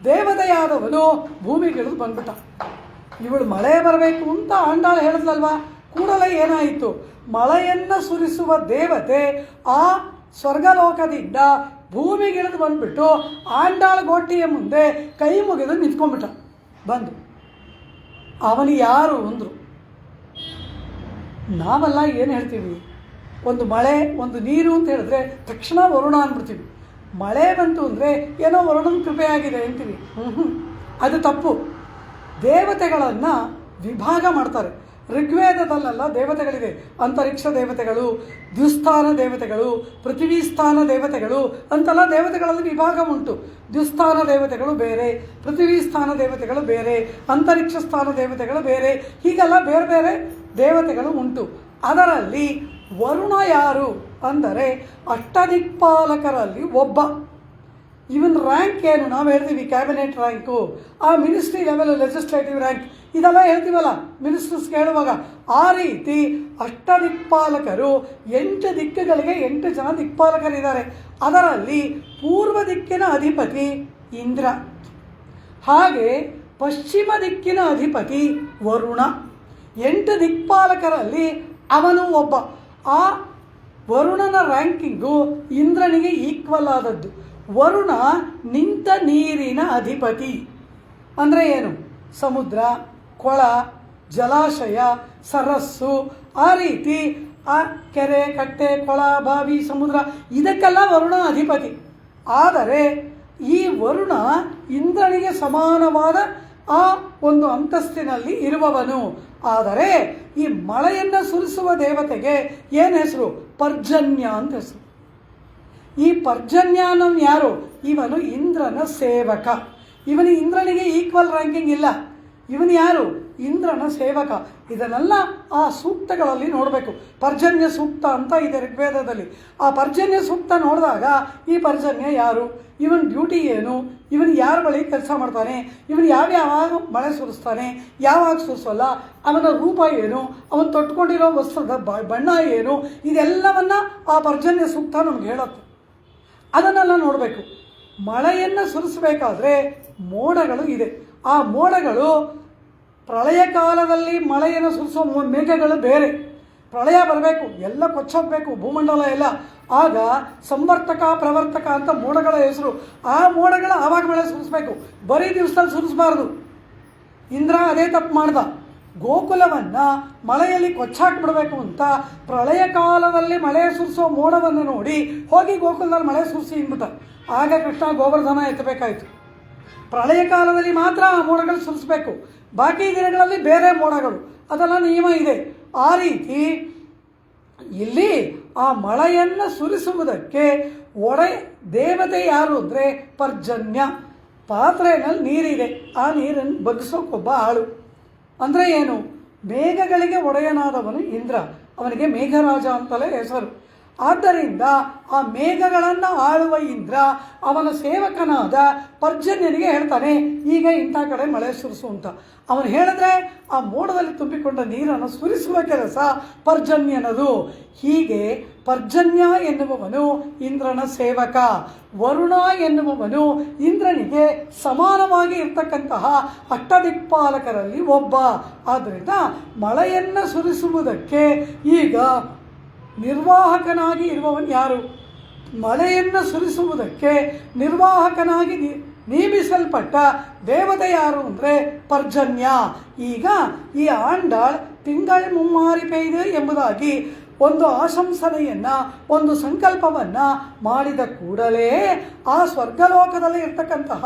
Speaker 1: ದೇವತೆಯಾದವನು ಭೂಮಿಗಿಳಿದು ಬಂದ್ಬಿಟ್ಟ. ಇವಳು ಮಳೆ ಬರಬೇಕು ಅಂತ ಆಂಡಾಳು ಹೇಳಿದ್ಲಲ್ವಾ? ಕೂಡಲೇ ಏನಾಯಿತು? ಮಳೆಯನ್ನು ಸುರಿಸುವ ದೇವತೆ ಆ ಸ್ವರ್ಗಲೋಕದಿಂದ ಭೂಮಿಗಿಳಿದು ಬಂದ್ಬಿಟ್ಟು ಆಂಡಾಳ ಗೋಟಿಯ ಮುಂದೆ ಕೈ ಮುಗಿದು ನಿಂತ್ಕೊಂಡ್ಬಿಟ್ಟ. ಬಂದು ಅವನು ಯಾರು ಅಂದರು. ನಾವೆಲ್ಲ ಏನು ಹೇಳ್ತೀವಿ? ಒಂದು ಮಳೆ, ಒಂದು ನೀರು ಅಂತ ಹೇಳಿದ್ರೆ ತಕ್ಷಣ ವರುಣ ಅಂದ್ಬಿಡ್ತೀವಿ. ಮಳೆ ಬಂತು ಅಂದರೆ ಏನೋ ವರುಣನ ಕೃಪೆ ಆಗಿದೆ ಅಂತೀವಿ. ಅದು ತಪ್ಪು. ದೇವತೆಗಳನ್ನು ವಿಭಾಗ ಮಾಡ್ತಾರೆ. ಋಗ್ವೇದದಲ್ಲೆಲ್ಲ ದೇವತೆಗಳಿದೆ. ಅಂತರಿಕ್ಷ ದೇವತೆಗಳು, ದ್ಯುಸ್ಥಾನ ದೇವತೆಗಳು, ಪೃಥ್ವಿ ಸ್ಥಾನ ದೇವತೆಗಳು ಅಂತೆಲ್ಲ ದೇವತೆಗಳಲ್ಲಿ ವಿಭಾಗ ಉಂಟು. ದ್ಯುಸ್ಥಾನ ದೇವತೆಗಳು ಬೇರೆ, ಪೃಥ್ವಿ ಸ್ಥಾನ ದೇವತೆಗಳು ಬೇರೆ, ಅಂತರಿಕ್ಷ ಸ್ಥಾನ ದೇವತೆಗಳು ಬೇರೆ, ಹೀಗೆಲ್ಲ ಬೇರೆ ಬೇರೆ ದೇವತೆಗಳು ಉಂಟು. ಅದರಲ್ಲಿ ವರುಣ ಯಾರು ಅಂದರೆ ಅಷ್ಟದಿಕ್ಪಾಲಕರಲ್ಲಿ ಒಬ್ಬ. ಇವನ್ ರ್ಯಾಂಕ್ ಏನು? ನಾವು ಹೇಳ್ತೀವಿ ಕ್ಯಾಬಿನೆಟ್ ರ್ಯಾಂಕು, ಆ ಮಿನಿಸ್ಟ್ರಿ ಲೆವೆಲ್, ಲೆಜಿಸ್ಲೇಟಿವ್ ರ್ಯಾಂಕ್, ಇದೆಲ್ಲ ಹೇಳ್ತೀವಲ್ಲ ಮಿನಿಸ್ಟರ್ಸ್ ಕೇಳುವಾಗ. ಆ ರೀತಿ ಅಷ್ಟದಿಕ್ಪಾಲಕರು 8 ದಿಕ್ಕುಗಳಿಗೆ 8 ಜನ ದಿಕ್ಪಾಲಕರಿದ್ದಾರೆ. ಅದರಲ್ಲಿ ಪೂರ್ವ ದಿಕ್ಕಿನ ಅಧಿಪತಿ ಇಂದ್ರ, ಹಾಗೆ ಪಶ್ಚಿಮ ದಿಕ್ಕಿನ ಅಧಿಪತಿ ವರುಣ. 8 ದಿಕ್ಪಾಲಕರಲ್ಲಿ ಅವನು ಒಬ್ಬ. ಆ ವರುಣನ ರ್ಯಾಂಕಿಂಗು ಇಂದ್ರನಿಗೆ ಈಕ್ವಲ್ ಆದದ್ದು. ವರುಣ ನಿಂತ ನೀರಿನ ಅಧಿಪತಿ. ಅಂದರೆ ಏನು? ಸಮುದ್ರ, ಕೊಳ, ಜಲಾಶಯ, ಸರಸ್ಸು, ಆ ರೀತಿ ಆ ಕೆರೆ, ಕಟ್ಟೆ, ಕೊಳ, ಬಾವಿ, ಸಮುದ್ರ ಇದಕ್ಕೆಲ್ಲ ವರುಣ ಅಧಿಪತಿ. ಆದರೆ ಈ ವರುಣ ಇಂದ್ರನಿಗೆ ಸಮಾನವಾದ ಆ ಒಂದು ಅಂತಸ್ತಿನಲ್ಲಿ ಇರುವವನು. ಆದರೆ ಈ ಮಳೆಯನ್ನು ಸುರಿಸುವ ದೇವತೆಗೆ ಏನು ಹೆಸರು? ಪರ್ಜನ್ಯ ಅಂತ ಹೆಸರು. ಈ ಪರ್ಜನ್ಯ ಅನ್ನೋನು ಯಾರು? ಇವನು ಇಂದ್ರನ ಸೇವಕ. ಇವನು ಇಂದ್ರನಿಗೆ ಈಕ್ವಲ್ ರ್ಯಾಂಕಿಂಗ್ ಇಲ್ಲ. ಇವನು ಯಾರು? ಇಂದ್ರನ ಸೇವಕ. ಇದನ್ನೆಲ್ಲ ಆ ಸೂಕ್ತಗಳಲ್ಲಿ ನೋಡಬೇಕು. ಪರ್ಜನ್ಯ ಸೂಕ್ತ ಅಂತ ಇದೆ ಋಗ್ವೇದದಲ್ಲಿ. ಆ ಪರ್ಜನ್ಯ ಸೂಕ್ತ ನೋಡಿದಾಗ ಈ ಪರ್ಜನ್ಯ ಯಾರು, ಇವನ ಡ್ಯೂಟಿ ಏನು, ಇವನು ಯಾರ ಬಳಿ ಕೆಲಸ ಮಾಡ್ತಾನೆ, ಇವನು ಯಾವಾಗ ಮಳೆ ಸುರಿಸ್ತಾನೆ, ಯಾವಾಗ ಸುರಿಸೋಲ್ಲ, ಅವನ ರೂಪ ಏನು, ಅವನು ತೊಟ್ಕೊಂಡಿರೋ ವಸ್ತ್ರದ ಬಣ್ಣ ಏನು, ಇದೆಲ್ಲವನ್ನು ಆ ಪರ್ಜನ್ಯ ಸೂಕ್ತ ನಮ್ಗೆ ಹೇಳುತ್ತೆ. ಅದನ್ನೆಲ್ಲ ನೋಡಬೇಕು. ಮಳೆಯನ್ನು ಸುರಿಸಬೇಕಾದ್ರೆ ಮೋಡಗಳು ಇದೆ. ಆ ಮೋಡಗಳು ಪ್ರಳಯ ಕಾಲದಲ್ಲಿ ಮಳೆಯನ್ನು ಸುರಿಸೋ ಮೇಘಗಳು ಬೇರೆ. ಪ್ರಳಯ ಬರಬೇಕು, ಎಲ್ಲ ಕೊಚ್ಚೋಗ್ಬೇಕು ಭೂಮಂಡಲ ಎಲ್ಲ. ಆಗ ಸಂವರ್ತಕ ಪ್ರವರ್ತಕ ಅಂತ ಮೋಡಗಳ ಹೆಸರು. ಆ ಮೋಡಗಳ ಆವಾಗ ಮಳೆ ಸುರಿಸ್ಬೇಕು, ಬರೀ ದಿವಸದಲ್ಲಿ ಸುರಿಸ್ಬಾರ್ದು. ಇಂದ್ರ ಅದೇ ತಪ್ಪು ಮಾಡ್ದ. ಗೋಕುಲವನ್ನು ಮಳೆಯಲ್ಲಿ ಕೊಚ್ಚಾಕ್ಬಿಡ್ಬೇಕು ಅಂತ ಪ್ರಳಯ ಕಾಲದಲ್ಲಿ ಮಳೆ ಸುರಿಸೋ ಮೋಡವನ್ನು ನೋಡಿ ಹೋಗಿ ಗೋಕುಲದಲ್ಲಿ ಮಳೆ ಸುರಿಸಿ ಅಂದ್ಬಿಟ್ಟ. ಆಗ ಕೃಷ್ಣ ಗೋವರ್ಧನ ಎತ್ತಬೇಕಾಯಿತು. ಪ್ರಳಯ ಕಾಲದಲ್ಲಿ ಮಾತ್ರ ಆ ಮೋಡಗಳು ಸುರಿಸ್ಬೇಕು, ಬಾಕಿ ದಿನಗಳಲ್ಲಿ ಬೇರೆ ಮೋಡಗಳು, ಅದೆಲ್ಲ ನಿಯಮ ಇದೆ. ಆ ರೀತಿ ಇಲ್ಲಿ ಆ ಮಳೆಯನ್ನು ಸುರಿಸುವುದಕ್ಕೆ ದೇವತೆ ಯಾರು ಅಂದರೆ ಪರ್ಜನ್ಯ. ಪಾತ್ರೆಯಲ್ಲಿ ನೀರಿದೆ, ಆ ನೀರನ್ನು ಬಗ್ಗಿಸೋಕ್ಕೊಬ್ಬ ಆಳು. ಅಂದರೆ ಏನು? ಮೇಘಗಳಿಗೆ ಒಡೆಯನಾದವನು ಇಂದ್ರ, ಅವನಿಗೆ ಮೇಘರಾಜ ಅಂತಲೇ ಹೆಸರು. ಆದ್ದರಿಂದ ಆ ಮೇಘಗಳನ್ನು ಆಳುವ ಇಂದ್ರ ಅವನ ಸೇವಕನಾದ ಪರ್ಜನ್ಯನಿಗೆ ಹೇಳ್ತಾನೆ, ಈಗ ಇಂಥ ಕಡೆ ಮಳೆ ಸುರಿಸು ಅಂತ. ಅವನು ಹೇಳಿದ್ರೆ ಆ ಮೋಡದಲ್ಲಿ ತುಂಬಿಕೊಂಡ ನೀರನ್ನು ಸುರಿಸುವ ಕೆಲಸ ಪರ್ಜನ್ಯನದು. ಹೀಗೆ ಪರ್ಜನ್ಯ ಎನ್ನುವವನು ಇಂದ್ರನ ಸೇವಕ, ವರುಣ ಎನ್ನುವವನು ಇಂದ್ರನಿಗೆ ಸಮಾನವಾಗಿ ಇರ್ತಕ್ಕಂತಹ ಅಷ್ಟದಿಕ್ಪಾಲಕರಲ್ಲಿ ಒಬ್ಬ. ಆದ್ದರಿಂದ ಮಳೆಯನ್ನು ಸುರಿಸುವುದಕ್ಕೆ ಈಗ ನಿರ್ವಾಹಕನಾಗಿ ಇರುವವನು ಯಾರು? ಮಳೆಯನ್ನು ಸುರಿಸುವುದಕ್ಕೆ ನಿರ್ವಾಹಕನಾಗಿ ನೇಮಿಸಲ್ಪಟ್ಟ ದೇವತೆ ಯಾರು ಅಂದರೆ ಪರ್ಜನ್ಯ. ಈಗ ಈ ಆಂಡಾಳ್ ತಿಂಗಳು ಮುಮ್ಮಾರಿ ಪೆಯ್ದು ಎಂಬುದಾಗಿ ಒಂದು ಆಶಂಸನೆಯನ್ನು, ಒಂದು ಸಂಕಲ್ಪವನ್ನು ಮಾಡಿದ ಕೂಡಲೇ ಆ ಸ್ವರ್ಗಲೋಕದಲ್ಲಿ ಇರ್ತಕ್ಕಂತಹ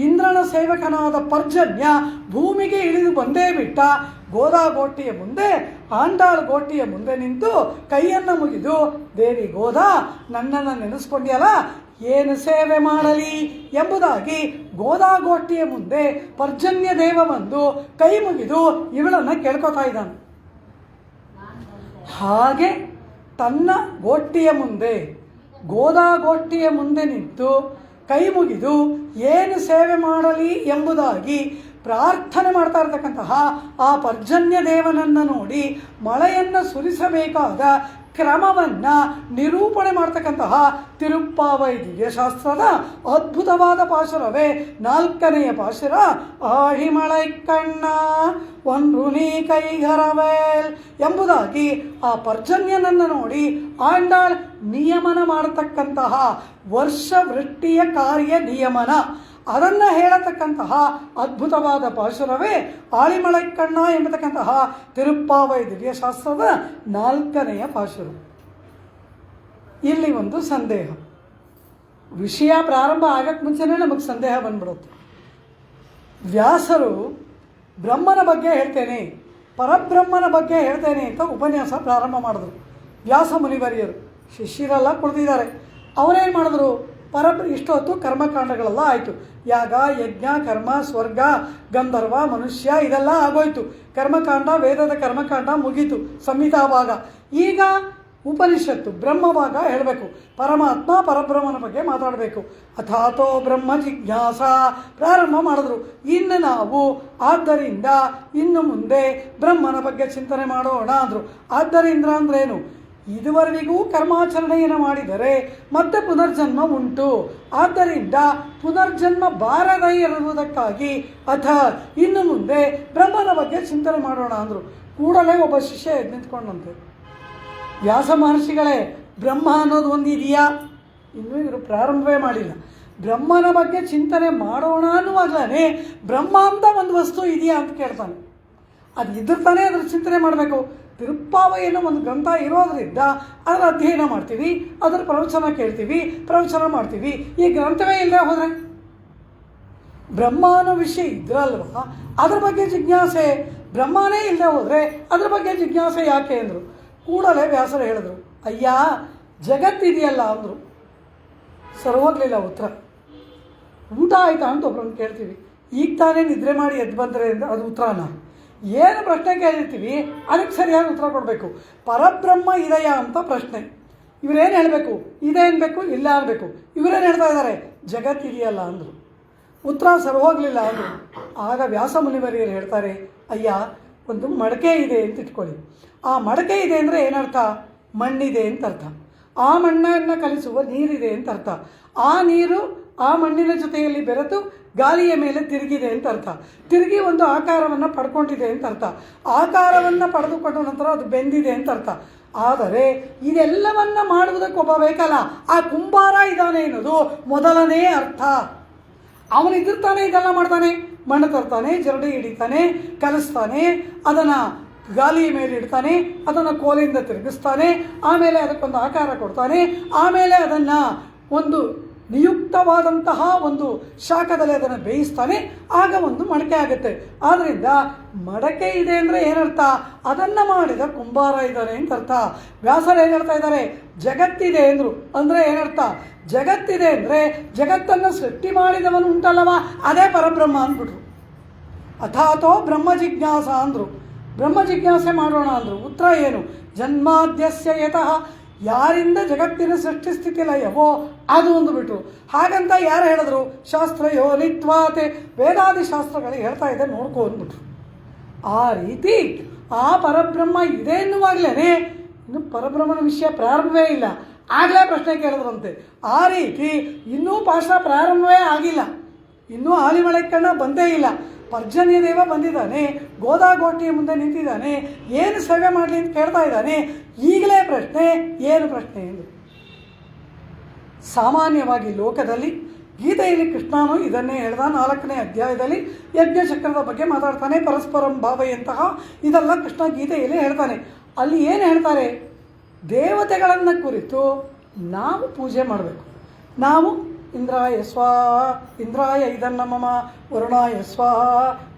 Speaker 1: ಇಂದ್ರನ ಸೇವಕನಾದ ಪರ್ಜನ್ಯ ಭೂಮಿಗೆ ಇಳಿದು ಬಂದೇ ಬಿಟ್ಟ. ಗೋದಾಗೋಷ್ಠಿಯ ಮುಂದೆ, ಆಂಡಾಳ್ ಗೋಷ್ಠಿಯ ಮುಂದೆ ನಿಂತು ಕೈಯನ್ನು ಮುಗಿದು, ದೇವಿ ಗೋದಾ, ನನ್ನನ್ನು ನೆನೆಸ್ಕೊಂಡ್ಯಲ್ಲ, ಏನು ಸೇವೆ ಮಾಡಲಿ ಎಂಬುದಾಗಿ ಗೋದಾಗೋಷ್ಠಿಯ ಮುಂದೆ ಪರ್ಜನ್ಯ ದೇವ ಬಂದು ಕೈ ಮುಗಿದು ಇವಳನ್ನು ಕೇಳ್ಕೊತಾ ಇದ್ದಾನೆ. ಹಾಗೆ ತನ್ನ ಗೋಷ್ಠಿಯ ಮುಂದೆ, ಗೋದಾಗೋಷ್ಠಿಯ ಮುಂದೆ ನಿಂತು ಕೈ ಮುಗಿದು ಏನು ಸೇವೆ ಮಾಡಲಿ ಎಂಬುದಾಗಿ ಪ್ರಾರ್ಥನೆ ಮಾಡ್ತಾ ಇರ್ತಕ್ಕಂತಹ ಆ ಪರ್ಜನ್ಯ ದೇವನನ್ನು ನೋಡಿ ಮಳೆಯನ್ನು ಸುರಿಸಬೇಕಾದ ಕ್ರಮವನ್ನು ನಿರೂಪಣೆ ಮಾಡ್ತಕ್ಕಂತಹ ತಿರುಪ್ಪಾವೈ ದಿವ್ಯಶಾಸ್ತ್ರದ ಅದ್ಭುತವಾದ ಪಾಶುರವೇ 4ನೆಯ ಪಾಶುರ. ಆಹಿಮಳೈ ಕಣ್ಣ ಒಂದು ನೀ ಕೈಗರವೇಲ್ ಎಂಬುದಾಗಿ ಆ ಪರ್ಜನ್ಯನನ್ನು ನೋಡಿ ಆಂಡಾಳ್ ನಿಯಮನ ಮಾಡತಕ್ಕಂತಹ ವರ್ಷವೃಷ್ಟಿಯ ಕಾರ್ಯ ನಿಯಮನ, ಅದನ್ನು ಹೇಳತಕ್ಕಂತಹ ಅದ್ಭುತವಾದ ಪಾಶುರವೇ ಆಳಿಮಳೈ ಕಣ್ಣ ಎಂಬತಕ್ಕಂತಹ ತಿರುಪ್ಪಾವೈ ದಿವ್ಯಶಾಸ್ತ್ರದ 4ನೆಯ ಪಾಶುರ. ಇಲ್ಲಿ ಒಂದು ಸಂದೇಹ. ವಿಷಯ ಪ್ರಾರಂಭ ಆಗಕ್ಕೆ ಮುಂಚೆನೇ ನಮಗೆ ಸಂದೇಹ ಬಂದ್ಬಿಡುತ್ತೆ. ವ್ಯಾಸರು ಬ್ರಹ್ಮನ ಬಗ್ಗೆ ಹೇಳ್ತೇನೆ, ಪರಬ್ರಹ್ಮನ ಬಗ್ಗೆ ಹೇಳ್ತೇನೆ ಅಂತ ಉಪನ್ಯಾಸ ಪ್ರಾರಂಭ ಮಾಡಿದ್ರು. ವ್ಯಾಸ ಮುನಿವರಿಯರು ಶಿಷ್ಯರೆಲ್ಲ ಕುಳಿತಿದ್ದಾರೆ. ಅವರೇನು ಮಾಡಿದ್ರು? ಇಷ್ಟೊತ್ತು ಕರ್ಮಕಾಂಡಗಳೆಲ್ಲ ಆಯಿತು. ಯಾಗ, ಯಜ್ಞ, ಕರ್ಮ, ಸ್ವರ್ಗ, ಗಂಧರ್ವ, ಮನುಷ್ಯ ಇದೆಲ್ಲ ಆಗೋಯ್ತು. ಕರ್ಮಕಾಂಡ, ವೇದದ ಕರ್ಮಕಾಂಡ ಮುಗೀತು, ಸಂಹಿತಾ ಭಾಗ. ಈಗ ಉಪನಿಷತ್ತು ಬ್ರಹ್ಮಭಾಗ ಹೇಳಬೇಕು. ಪರಮಾತ್ಮ ಪರಬ್ರಹ್ಮನ ಬಗ್ಗೆ ಮಾತಾಡಬೇಕು. ಅಥಾತೋ ಬ್ರಹ್ಮ ಜಿಜ್ಞಾಸ ಪ್ರಾರಂಭ ಮಾಡಿದ್ರು. ಇನ್ನು ನಾವು ಆದ್ದರಿಂದ ಇನ್ನು ಮುಂದೆ ಬ್ರಹ್ಮನ ಬಗ್ಗೆ ಚಿಂತನೆ ಮಾಡೋಣ ಅಂದರು. ಆದ್ದರಿಂದ ಅಂದ್ರೇನು? ಇದುವರೆಗೂ ಕರ್ಮಾಚರಣೆಯನ್ನು ಮಾಡಿದರೆ ಮತ್ತೆ ಪುನರ್ಜನ್ಮ ಉಂಟು. ಆದ್ದರಿಂದ ಪುನರ್ಜನ್ಮ ಬಾರದೇ ಇರುವುದಕ್ಕಾಗಿ ಇನ್ನು ಮುಂದೆ ಬ್ರಹ್ಮನ ಬಗ್ಗೆ ಚಿಂತನೆ ಮಾಡೋಣ ಅಂದರು. ಕೂಡಲೇ ಒಬ್ಬ ಶಿಷ್ಯ ಎದ್ದು ನಿಂತ್ಕೊಂಡಂತೆ, ವ್ಯಾಸ ಮಹರ್ಷಿಗಳೇ, ಬ್ರಹ್ಮ ಅನ್ನೋದು ಒಂದು ಇದೆಯಾ? ಇನ್ನೂ ಇವರು ಪ್ರಾರಂಭವೇ ಮಾಡಿಲ್ಲ. ಬ್ರಹ್ಮನ ಬಗ್ಗೆ ಚಿಂತನೆ ಮಾಡೋಣ ಅನ್ನುವಾಗಲೇ ಬ್ರಹ್ಮ ಅಂತ ಒಂದು ವಸ್ತು ಇದೆಯಾ ಅಂತ ಕೇಳ್ತಾನೆ. ಅದು ಇದ್ರ ತಾನೇ ಅದ್ರ ಚಿಂತನೆ ಮಾಡಬೇಕು. ತಿರುಪ್ಪಾವೈ ಅನ್ನೋ ಒಂದು ಗ್ರಂಥ ಇರೋದರಿಂದ ಅದರ ಅಧ್ಯಯನ ಮಾಡ್ತೀವಿ, ಅದರ ಪ್ರವಚನ ಕೇಳ್ತೀವಿ, ಪ್ರವಚನ ಮಾಡ್ತೀವಿ. ಈ ಗ್ರಂಥವೇ ಇಲ್ಲದೆ ಹೋದರೆ ಬ್ರಹ್ಮ ಅನ್ನೋ ವಿಷಯ ಇದ್ರಲ್ವ, ಅದ್ರ ಬಗ್ಗೆ ಜಿಜ್ಞಾಸೆ. ಬ್ರಹ್ಮನೇ ಇಲ್ಲದೆ ಹೋದರೆ ಅದ್ರ ಬಗ್ಗೆ ಜಿಜ್ಞಾಸೆ ಯಾಕೆ ಅಂದರು. ಕೂಡಲೇ ವ್ಯಾಸರು ಹೇಳಿದ್ರು, ಅಯ್ಯ ಜಗತ್ತಿದೆಯಲ್ಲ ಅಂದರು. ಸರಿ ಹೋಗಲಿಲ್ಲ ಉತ್ತರ. ಊಟ ಆಯಿತಾ ಅಂತ ಒಬ್ರನ್ನ ಕೇಳ್ತೀವಿ, ಈಗ ತಾನೇ ನಿದ್ರೆ ಮಾಡಿ ಎದ್ದು ಬಂದರೆ ಅಂತ ಅದು ಉತ್ತರನ? ಏನು ಪ್ರಶ್ನೆ ಕೇಳಿರ್ತೀವಿ ಅದಕ್ಕೆ ಸರಿಯಾದ ಉತ್ತರ ಕೊಡಬೇಕು. ಪರಬ್ರಹ್ಮ ಇದೆಯಾ ಅಂತ ಪ್ರಶ್ನೆ. ಇವರೇನು ಹೇಳಬೇಕು? ಇದೆ ಅನ್ಬೇಕು, ಇಲ್ಲ ಅನ್ಬೇಕು. ಇವರೇನು ಹೇಳ್ತಾ ಇದ್ದಾರೆ? ಜಗತ್ತಿದೆಯಲ್ಲ ಅಂದರು. ಉತ್ತರ ಸರಿ ಹೋಗಲಿಲ್ಲ ಅಂದರು. ಆಗ ವ್ಯಾಸ ಮುನಿವರಿಯರು ಹೇಳ್ತಾರೆ, ಅಯ್ಯ ಒಂದು ಮಡಕೆ ಇದೆ ಅಂತ ಇಟ್ಕೊಳ್ಳಿ. ಆ ಮಡಕೆ ಇದೆ ಅಂದರೆ ಏನರ್ಥ? ಮಣ್ಣಿದೆ ಅಂತ ಅರ್ಥ. ಆ ಮಣ್ಣನ್ನು ಕಲಿಸುವ ನೀರಿದೆ ಅಂತ ಅರ್ಥ. ಆ ನೀರು ಆ ಮಣ್ಣಿನ ಜೊತೆಯಲ್ಲಿ ಬೆರೆತು ಗಾಳಿಯ ಮೇಲೆ ತಿರುಗಿದೆ ಅಂತ ಅರ್ಥ. ತಿರುಗಿ ಒಂದು ಆಕಾರವನ್ನು ಪಡ್ಕೊಂಡಿದೆ ಅಂತ ಅರ್ಥ. ಆಕಾರವನ್ನು ಪಡೆದುಕೊಂಡ ನಂತರ ಅದು ಬೆಂದಿದೆ ಅಂತ ಅರ್ಥ. ಆದರೆ ಇದೆಲ್ಲವನ್ನ ಮಾಡುವುದಕ್ಕೆ ಒಬ್ಬ ಬೇಕಲ್ಲ, ಆ ಕುಂಬಾರ ಇದ್ದಾನೆ ಅನ್ನೋದು ಮೊದಲನೇ ಅರ್ಥ. ಅವನಿದ್ದಿರ್ತಾನೆ ಇದೆಲ್ಲ ಮಾಡ್ತಾನೆ, ಮಣ್ಣು ತರ್ತಾನೆ, ಜರಡಿ ಹಿಡಿತಾನೆ, ಕಲಿಸ್ತಾನೆ, ಅದನ್ನು ಗಾಲಿಯ ಮೇಲೆ ಇಡ್ತಾನೆ, ಅದನ್ನು ಕೋಲಿಂದ ತಿರುಗಿಸ್ತಾನೆ, ಆಮೇಲೆ ಅದಕ್ಕೊಂದು ಆಕಾರ ಕೊಡ್ತಾನೆ, ಆಮೇಲೆ ಅದನ್ನು ಒಂದು ನಿಯುಕ್ತವಾದಂತಹ ಒಂದು ಶಾಖದಲ್ಲಿ ಅದನ್ನು ಬೇಯಿಸ್ತಾನೆ, ಆಗ ಒಂದು ಮಡಕೆ ಆಗುತ್ತೆ. ಆದ್ದರಿಂದ ಮಡಕೆ ಇದೆ ಅಂದರೆ ಏನರ್ಥ? ಅದನ್ನು ಮಾಡಿದ ಕುಂಬಾರ ಇದ್ದಾನೆ ಅಂತ ಅರ್ಥ. ವ್ಯಾಸರು ಏನು ಹೇಳ್ತಾ ಇದ್ದಾರೆ? ಜಗತ್ತಿದೆ ಅಂದರು ಅಂದರೆ ಏನರ್ಥ? ಜಗತ್ತಿದೆ ಅಂದರೆ ಜಗತ್ತನ್ನು ಸೃಷ್ಟಿ ಮಾಡಿದವನು ಉಂಟಲ್ಲವ, ಅದೇ ಪರಬ್ರಹ್ಮ ಅಂದ್ಬಿಟ್ರು. ಅಥಾತೋ ಬ್ರಹ್ಮ ಜಿಜ್ಞಾಸ ಅಂದರು. ಬ್ರಹ್ಮ ಜಿಜ್ಞಾಸೆ ಮಾಡೋಣ ಅಂದರು. ಉತ್ತರ ಏನು? ಜನ್ಮಾದ್ಯಸ್ಯ ಯತಃ, ಯಾರಿಂದ ಜಗತ್ತಿನ ಸೃಷ್ಟಿ ಸ್ಥಿತಿ ಲಯವೋ ಅದು ಒಂದು ಬಿಟ್ಟರು. ಹಾಗಂತ ಯಾರು ಹೇಳಿದ್ರು? ಶಾಸ್ತ್ರ ಯೋನಿತ್ವಾತೆ, ವೇದಾದಿ ಶಾಸ್ತ್ರಗಳಿಗೆ ಹೇಳ್ತಾ ಇದೆ, ನೋಡ್ಕೊ ಅಂದ್ಬಿಟ್ರು. ಆ ರೀತಿ ಆ ಪರಬ್ರಹ್ಮ ಇದೆ ಎನ್ನುವಾಗಲೇ ಇನ್ನು ಪರಬ್ರಹ್ಮನ ವಿಷಯ ಪ್ರಾರಂಭವೇ ಇಲ್ಲ, ಆಗಲೇ ಪ್ರಶ್ನೆ ಕೇಳಿದ್ರಂತೆ. ಆ ರೀತಿ ಇನ್ನೂ ಪಾಠ ಪ್ರಾರಂಭವೇ ಆಗಿಲ್ಲ, ಇನ್ನೂ ಆಲಿಮಳೆಕಣ್ಣ ಬಂದೇ ಇಲ್ಲ. ಪರ್ಜನ್ಯ ದೇವ ಬಂದಿದ್ದಾನೆ, ಗೋದಾಗೋಷ್ಠಿಯ ಮುಂದೆ ನಿಂತಿದ್ದಾನೆ, ಏನು ಸೇವೆ ಮಾಡಲಿ ಅಂತ ಕೇಳ್ತಾ ಇದ್ದಾನೆ. ಈಗಲೇ ಪ್ರಶ್ನೆ, ಏನು ಪ್ರಶ್ನೆ ಎಂದು. ಸಾಮಾನ್ಯವಾಗಿ ಲೋಕದಲ್ಲಿ ಗೀತೆಯಲ್ಲಿ ಕೃಷ್ಣನು ಇದನ್ನೇ ಹೇಳ್ದ. 4ನೇ ಅಧ್ಯಾಯದಲ್ಲಿ ಯಜ್ಞಚಕ್ರದ ಬಗ್ಗೆ ಮಾತಾಡ್ತಾನೆ, ಪರಸ್ಪರಂ ಭಾವಯಂತಹ ಇದೆಲ್ಲ ಕೃಷ್ಣ ಗೀತೆಯಲ್ಲಿ ಹೇಳ್ತಾನೆ. ಅಲ್ಲಿ ಏನು ಹೇಳ್ತಾರೆ? ದೇವತೆಗಳನ್ನು ಕುರಿತು ನಾವು ಪೂಜೆ ಮಾಡಬೇಕು. ನಾವು ಇಂದ್ರಾಯ ಸ್ವಾಹ, ಇಂದ್ರಾಯ ಇದನ್ನ ಮಮ, ವರುಣಾಯ ಸ್ವಾಹ,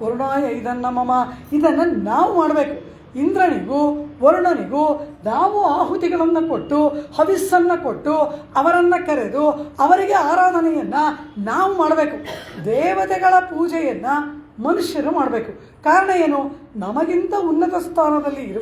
Speaker 1: ವರುಣಾಯ ಇದನ್ನ ಮಮ, ಇದನ್ನು ನಾವು ಮಾಡಬೇಕು. ಇಂದ್ರನಿಗೂ ವರುಣನಿಗೂ ನಾವು ಆಹುತಿಗಳನ್ನು ಕೊಟ್ಟು, ಹವಿಸ್ಸನ್ನು ಕೊಟ್ಟು, ಅವರನ್ನು ಕರೆದು ಅವರಿಗೆ ಆರಾಧನೆಯನ್ನು ನಾವು ಮಾಡಬೇಕು. ದೇವತೆಗಳ ಪೂಜೆಯನ್ನು ಮನುಷ್ಯರು ಮಾಡಬೇಕು. ಕಾರಣ ಏನು? ನಮಗಿಂತ ಉನ್ನತ ಸ್ಥಾನದಲ್ಲಿ ಇರುವ